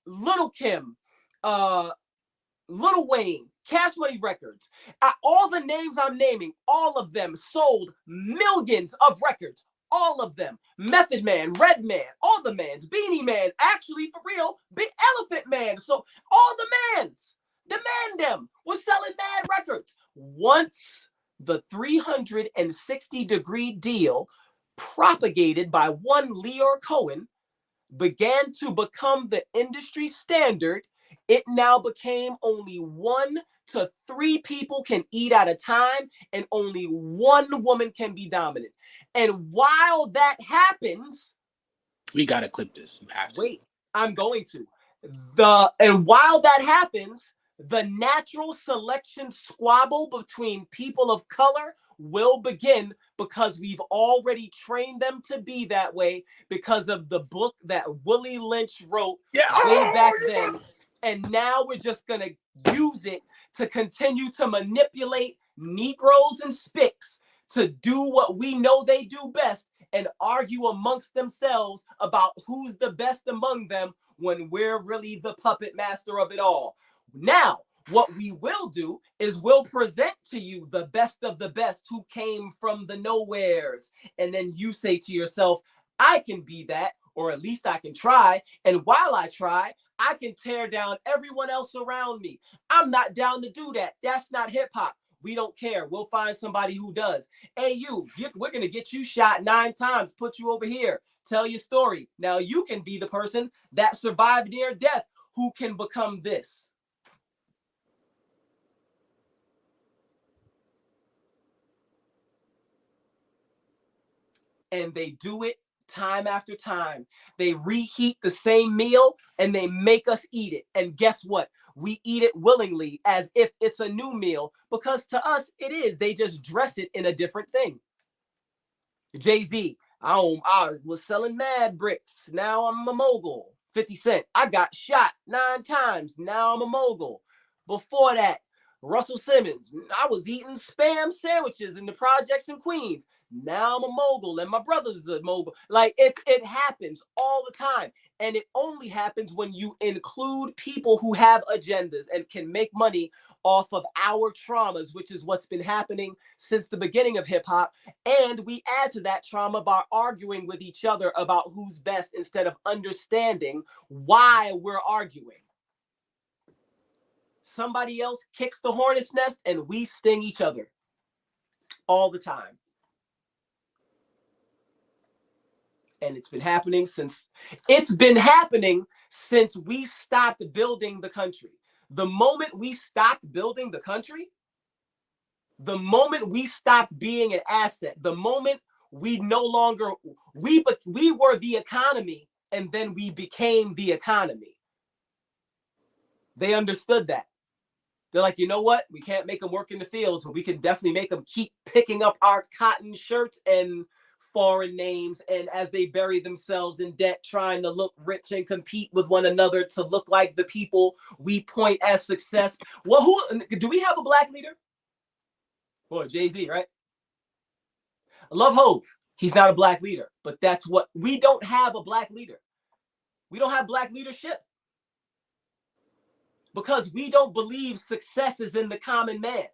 Little Kim, Lil Wayne, Cash Money Records, all the names I'm naming, all of them sold millions of records. All of them. Method Man, Red Man, all the mans, Beanie Man, actually for real, Big Elephant Man. So all the mans, demand them, was selling mad records. Once the 360-degree deal propagated by one Leor Cohen began to become the industry standard, it now became only 1 to 3 people can eat at a time and only one woman can be dominant. And while that happens,
we gotta clip this. You have to.
Wait, I'm going to. And while that happens, the natural selection squabble between people of color will begin because we've already trained them to be that way because of the book that Willie Lynch wrote way back then. And now we're just going to use it to continue to manipulate Negroes and Spics to do what we know they do best and argue amongst themselves about who's the best among them when we're really the puppet master of it all. Now, what we will do is we'll present to you the best of the best who came from the nowheres. And then you say to yourself, I can be that, or at least I can try. And while I try, I can tear down everyone else around me. I'm not down to do that. That's not hip hop. We don't care. We'll find somebody who does. Hey, we're going to get you shot 9 times, put you over here, tell your story. Now you can be the person that survived near death who can become this. And they do it time after time. They reheat the same meal and they make us eat it. And guess what? We eat it willingly as if it's a new meal because to us it is. They just dress it in a different thing. Jay-Z, I was selling mad bricks. Now I'm a mogul. 50 Cent, I got shot 9 times. Now I'm a mogul. Before that, Russell Simmons, I was eating Spam sandwiches in the projects in Queens. Now I'm a mogul and my brother's a mogul. Like it happens all the time. And it only happens when you include people who have agendas and can make money off of our traumas, which is what's been happening since the beginning of hip hop. And we add to that trauma by arguing with each other about who's best instead of understanding why we're arguing. Somebody else kicks the hornet's nest and we sting each other all the time. And it's been happening since we stopped building the country. The moment we stopped building the country, the moment we stopped being an asset, the moment we no longer, we were the economy and then we became the economy. They understood that. They're like, you know what? We can't make them work in the fields, but we can definitely make them keep picking up our cotton shirts and foreign names, and as they bury themselves in debt trying to look rich and compete with one another to look like the people we point as success. Well, who do we have a black leader? Well, Jay-Z, right? I love Hov. He's not a black leader, but that's what we don't have. A black leader. We don't have black leadership because we don't believe success is in the common man.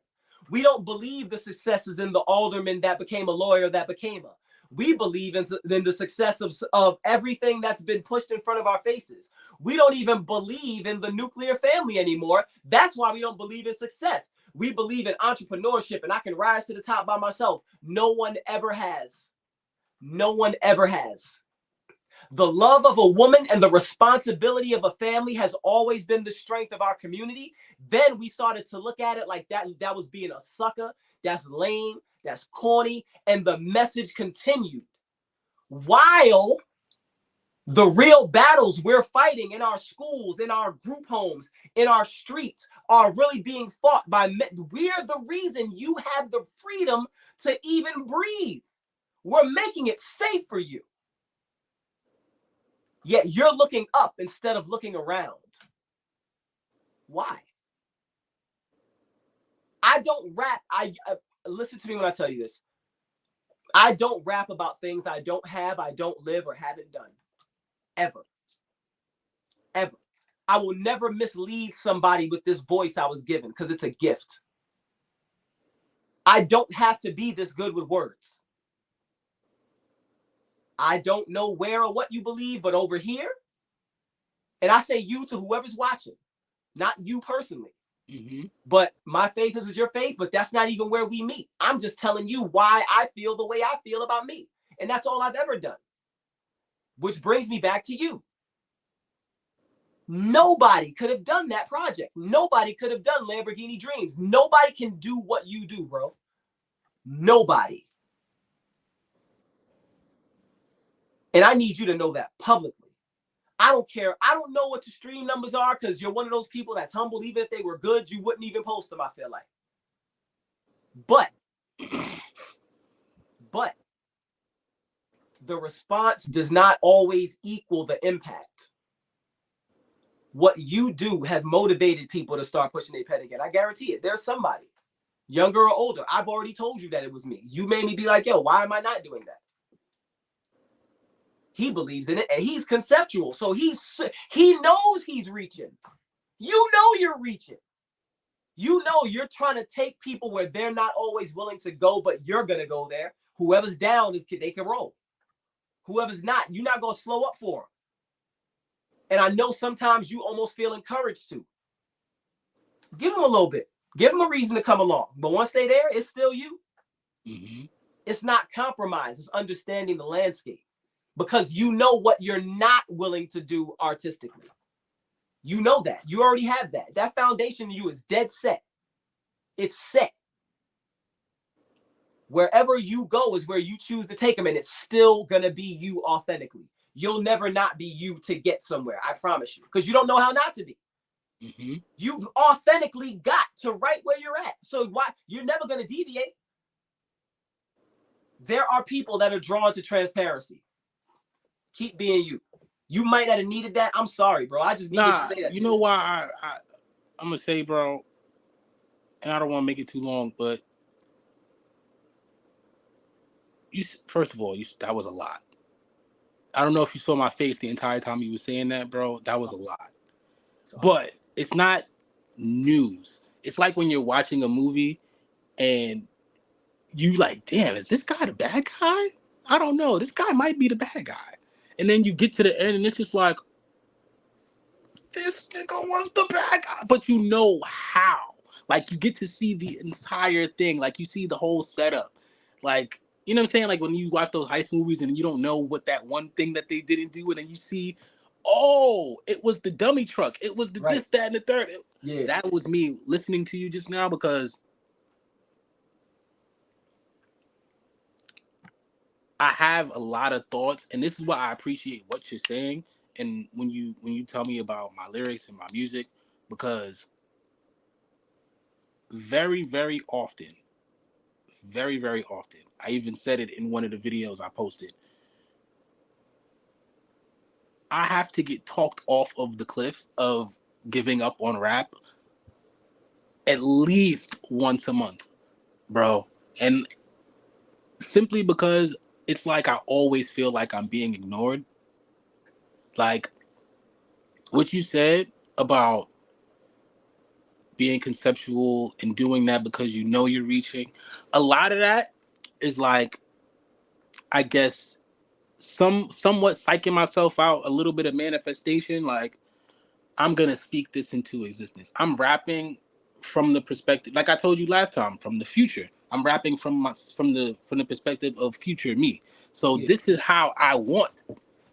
We don't believe the success is in the alderman that became a lawyer that became a. We believe in the success of everything that's been pushed in front of our faces. We don't even believe in the nuclear family anymore. That's why we don't believe in success. We believe in entrepreneurship and I can rise to the top by myself. No one ever has. No one ever has. The love of a woman and the responsibility of a family has always been the strength of our community. Then we started to look at it like that was being a sucker. That's lame. That's corny. And the message continued. While the real battles we're fighting in our schools, in our group homes, in our streets are really being fought by men. We're the reason you have the freedom to even breathe. We're making it safe for you. Yet you're looking up instead of looking around. Why? I don't rap. Listen to me when I tell you this. I don't rap about things I don't have, I don't live, or haven't done. Ever. Ever. I will never mislead somebody with this voice I was given because it's a gift. I don't have to be this good with words. I don't know where or what you believe, but over here, and I say you to whoever's watching, not you personally. Mm-hmm. But my faith is your faith, but that's not even where we meet. I'm just telling you why I feel the way I feel about me. And that's all I've ever done. Which brings me back to you. Nobody could have done that project. Nobody could have done Lamborghini Dreams. Nobody can do what you do, bro. Nobody. And I need you to know that publicly. I don't care. I don't know what the stream numbers are because you're one of those people that's humble. Even if they were good, you wouldn't even post them, I feel like. But the response does not always equal the impact. What you do have motivated people to start pushing their pen again. I guarantee it. There's somebody, younger or older. I've already told you that it was me. You made me be like, yo, why am I not doing that? He believes in it and he's conceptual. So he knows he's reaching. You know you're reaching. You know you're trying to take people where they're not always willing to go, but you're going to go there. Whoever's down, they can roll. Whoever's not, you're not going to slow up for them. And I know sometimes you almost feel encouraged to. Give them a little bit. Give them a reason to come along. But once they're there, it's still you. Mm-hmm. It's not compromise. It's understanding the landscape. Because you know what you're not willing to do artistically. You know that. You already have that. That foundation in you is dead set. It's set. Wherever you go is where you choose to take them, and it's still going to be you authentically. You'll never not be you to get somewhere, I promise you, because you don't know how not to be. Mm-hmm. You've authentically got to right where you're at. So why you're never going to deviate. There are people that are drawn to transparency. Keep being you. You might not have needed that. I'm sorry, bro. I just needed to say that.
You know why I'm gonna say, bro. and I don't want to make it too long, but first of all, that was a lot. I don't know if you saw my face the entire time you were saying that, bro. That was a lot. But it's not news. It's like when you're watching a movie and you like, damn, is this guy the bad guy? I don't know. This guy might be the bad guy. And then you get to the end and it's just like, this nigga was the bad guy. But you know how. Like, you get to see the entire thing. Like, you see the whole setup. Like, you know what I'm saying? Like, when you watch those heist movies and you don't know what that one thing that they didn't do, and then you see, oh, it was the dummy truck. It was the this, that, and the third. That was me listening to you just now, because I have a lot of thoughts, and this is why I appreciate what you're saying. And when you tell me about my lyrics and my music, because very, very often, I even said it in one of the videos I posted, I have to get talked off of the cliff of giving up on rap at least once a month, bro. And simply because it's like I always feel like I'm being ignored. Like what you said about being conceptual and doing that because you know you're reaching, a lot of that is like, I guess, somewhat psyching myself out, a little bit of manifestation. Like, I'm gonna speak this into existence. I'm rapping from the perspective, like I told you last time, from the future. I'm rapping from the perspective of future me. So this is how I want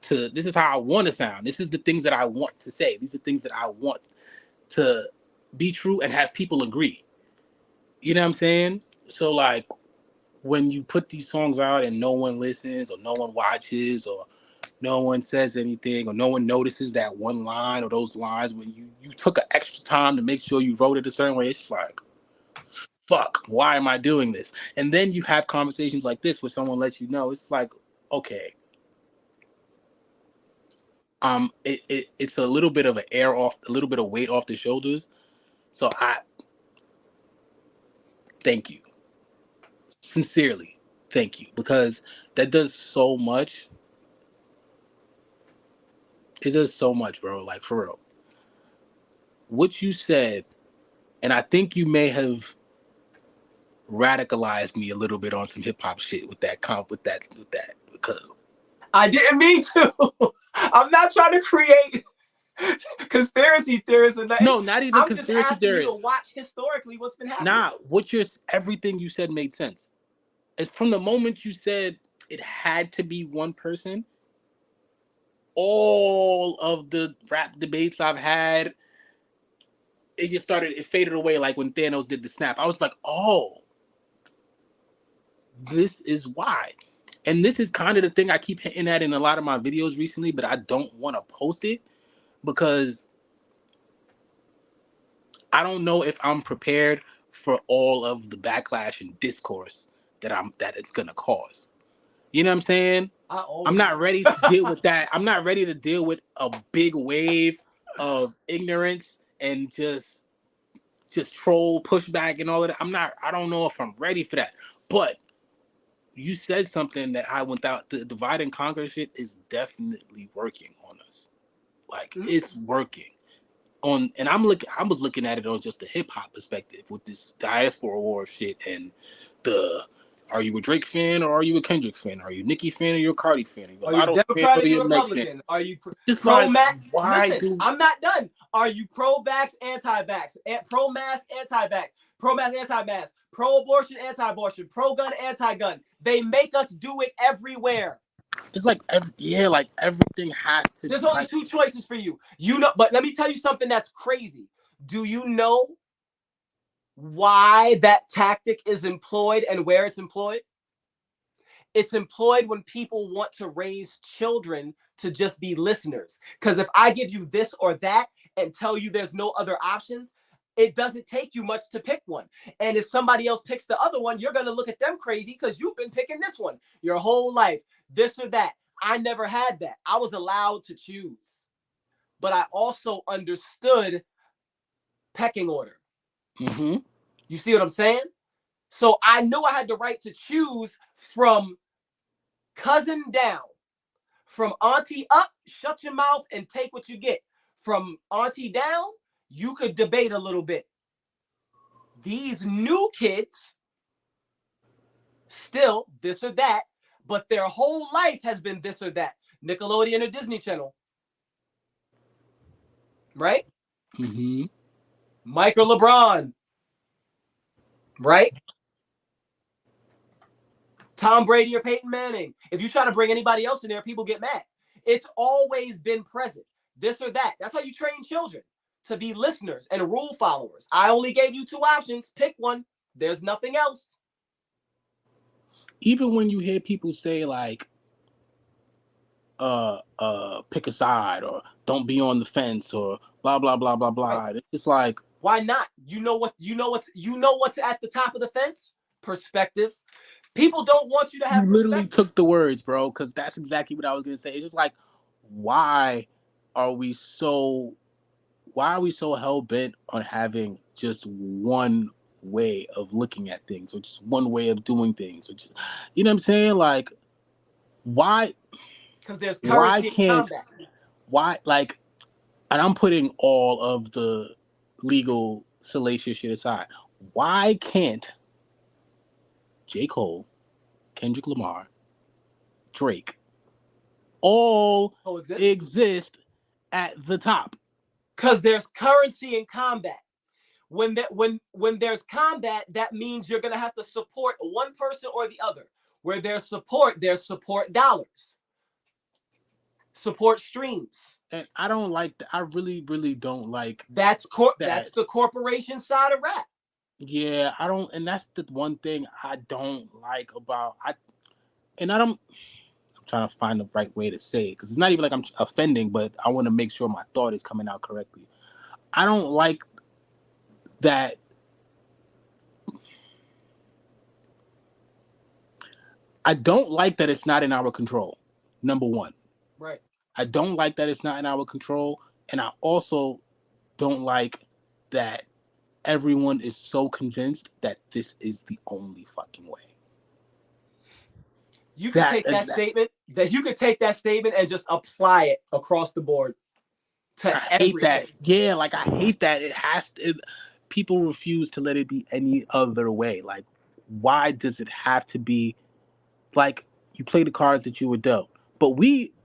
to sound. This is the things that I want to say. These are things that I want to be true and have people agree. You know what I'm saying? So like, when you put these songs out and no one listens or no one watches or no one says anything or no one notices that one line or those lines when you took an extra time to make sure you wrote it a certain way, it's just like, fuck, why am I doing this? And then you have conversations like this where someone lets you know, it's like, okay, it's a little bit of a little bit of weight off the shoulders. So I thank you. Sincerely, thank you, because that does so much. It does so much, bro. Like, for real. What you said, and I think you may have radicalized me a little bit on some hip hop shit with that because
I didn't mean to. I'm not trying to create conspiracy theories or nothing.
No, not even
I'm
conspiracy
just asking
theories.
you to watch historically what's been happening.
Everything you said made sense. It's from the moment you said it had to be one person. All of the rap debates I've had, it faded away like when Thanos did the snap. I was like, oh, this is why. And this is kind of the thing I keep hitting at in a lot of my videos recently, but I don't want to post it because I don't know if I'm prepared for all of the backlash and discourse that it's gonna cause. You know what I'm saying? I'm not ready to deal with that. I'm not ready to deal with a big wave of ignorance and just troll, pushback, and all of that. I don't know if I'm ready for that. But you said something that I went out. The divide and conquer shit is definitely working on us. Like, it's working. And I was looking at it on just the hip hop perspective with this diaspora war shit and are you a Drake fan or are you a Kendrick fan? Are you a Nicki fan or you a Cardi fan? Are you a Lotto fan or you a Republican?
Are you
pro-Max? Listen,
I'm not done. Are you pro-vax, anti-vax, pro-mask, anti-vax, pro-mask, anti-mask, pro-abortion, anti-abortion, pro-gun, anti-gun? They make us do it everywhere.
It's like, like everything has to.
There's only two choices for you. But let me tell you something that's crazy. Do you know why that tactic is employed and where it's employed? It's employed when people want to raise children to just be listeners. Because if I give you this or that and tell you there's no other options, it doesn't take you much to pick one. And if somebody else picks the other one, you're going to look at them crazy because you've been picking this one your whole life, this or that. I never had that. I was allowed to choose. But I also understood pecking order.
Mm-hmm.
You see what I'm saying? So I knew I had the right to choose from cousin down. From auntie up, shut your mouth and take what you get. From auntie down, you could debate a little bit. These new kids, still this or that, but their whole life has been this or that. Nickelodeon or Disney Channel. Right?
Mm-hmm.
Mike or LeBron. Right? Tom Brady or Peyton Manning. If you try to bring anybody else in there, people get mad. It's always been present. This or that. That's how you train children, to be listeners and rule followers. I only gave you 2 options. Pick one. There's nothing else.
Even when you hear people say like, pick a side or don't be on the fence or blah blah blah blah blah. Right. It's just like,
why not? You know what's at the top of the fence? Perspective. People don't want you to have.
You literally took the words, bro, because that's exactly what I was gonna say. It's just like, why are we so hell bent on having just one way of looking at things, or just one way of doing things, or just, you know what I'm saying? Like, why?
Because there's currency in combat.
Why, like, and I'm putting all of the legal salacious shit aside. Why can't J. Cole, Kendrick Lamar, Drake all exist at the top?
Because there's currency in combat. When there's combat, that means you're gonna have to support one person or the other. Where there's support dollars. Support streams.
And I don't like that. I really, really don't like
that's the corporation side of rap.
Yeah, I don't, and that's the one thing I don't like about I'm trying to find the right way to say it, because it's not even like I'm offending, but I want to make sure my thought is coming out correctly. I don't like that. I don't like that it's not in our control. Number one.
Right.
I don't like that it's not in our control. And I also don't like that everyone is so convinced that this is the only fucking way.
You could take that statement and just apply it across the board to
I hate that. Yeah, like, I hate that people refuse to let it be any other way. Like, why does it have to be like you play the cards that you were dealt? But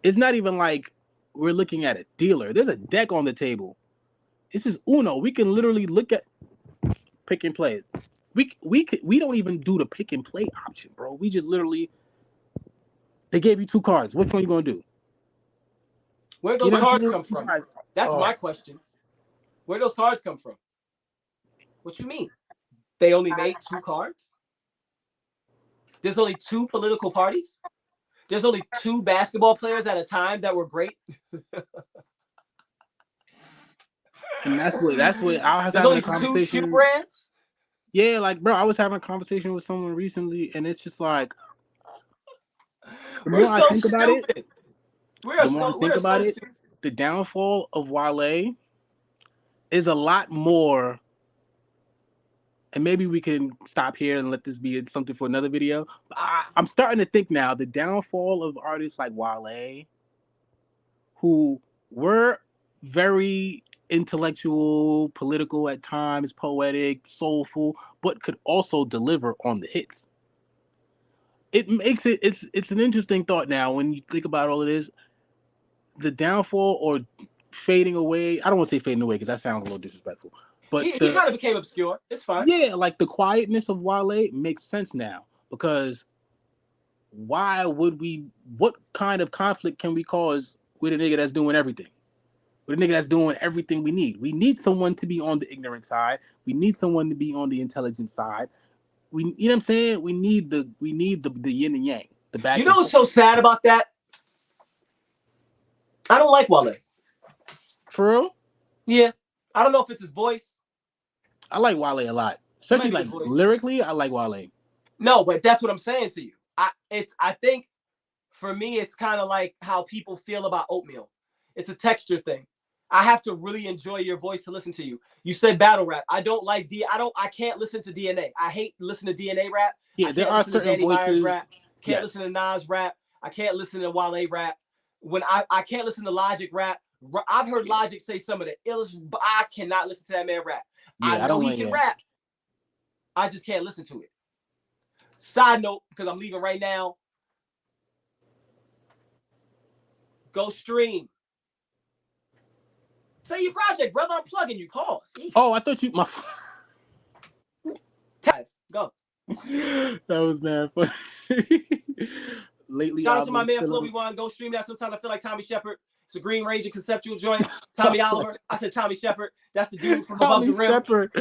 it's not even like we're looking at a dealer. There's a deck on the table. This is Uno. We can literally look at pick and play. We don't even do the pick and play option, bro. We just literally, they gave you 2 cards. Which one are you gonna do?
Where those cards come from? That's my question. Where those cards come from? What you mean? They only made 2 cards? There's only 2 political parties? There's only 2 basketball players at a time that were great?
And that's what I was
There's only 2 shoe brands?
Yeah, like, bro, I was having a conversation with someone recently, and it's just like,
we're so stupid. We're so stupid.
The downfall of Wale is a lot more, and maybe we can stop here and let this be something for another video. I'm starting to think now, the downfall of artists like Wale, who were very intellectual, political at times, poetic, soulful, but could also deliver on the hits. It makes it's an interesting thought now when you think about all of this. The downfall or fading away, I don't want to say fading away because that sounds a little disrespectful, but
he kind of became obscure. It's fine.
Yeah, like the quietness of Wale makes sense now, because why would we, what kind of conflict can we cause with a nigga that's doing everything? With a nigga that's doing everything we need. We need someone to be on the ignorant side. We need someone to be on the intelligent side. You know what I'm saying? We need the yin and yang. The back.
You know what's so sad about that? I don't like Wale.
For real?
Yeah. I don't know if it's his voice.
I like Wale a lot. Especially like lyrically, I like Wale.
No, but that's what I'm saying to you. I think for me, it's kind of like how people feel about oatmeal. It's a texture thing. I have to really enjoy your voice to listen to you. You said battle rap. I don't like I can't listen to DNA. I hate listening to DNA rap.
Yeah,
I
there
can't
are
listen to
certain
Danny Myers
voices.
rap. Can't listen to Nas rap. I can't listen to Wale rap. When I can't listen to Logic rap. I've heard Logic say some of the illest, but I cannot listen to that man rap.
Yeah,
I know he can rap. I just can't listen to it. Side note, because I'm leaving right now. Go stream. Say your project, brother. I'm plugging you. Pause.
Oh, I thought you my.
Go.
That was mad funny. Lately,
shout out to my man Flo. We want to go stream that sometime. I feel like Tommy Shepard. It's a Green Ranger conceptual joint. Tommy Oliver. I said Tommy Shepard. That's the dude from Above the Rim.
Shepard.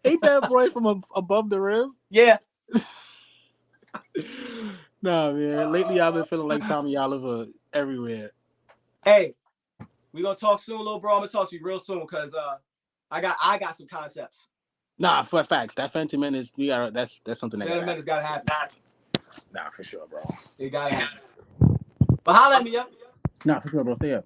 Ain't that boy from Above the Rim?
Yeah.
Nah, man. Lately, I've been feeling like Tommy Oliver everywhere.
Hey, we gonna talk soon, little bro. I'm gonna talk to you real soon because I got some concepts.
Nah, for facts. That Phantom Menace, that's something that
Phantom Menace gotta happen.
Nah, for sure, bro.
It gotta happen. But holla at me, yo.
Nah, for sure, bro. Stay up.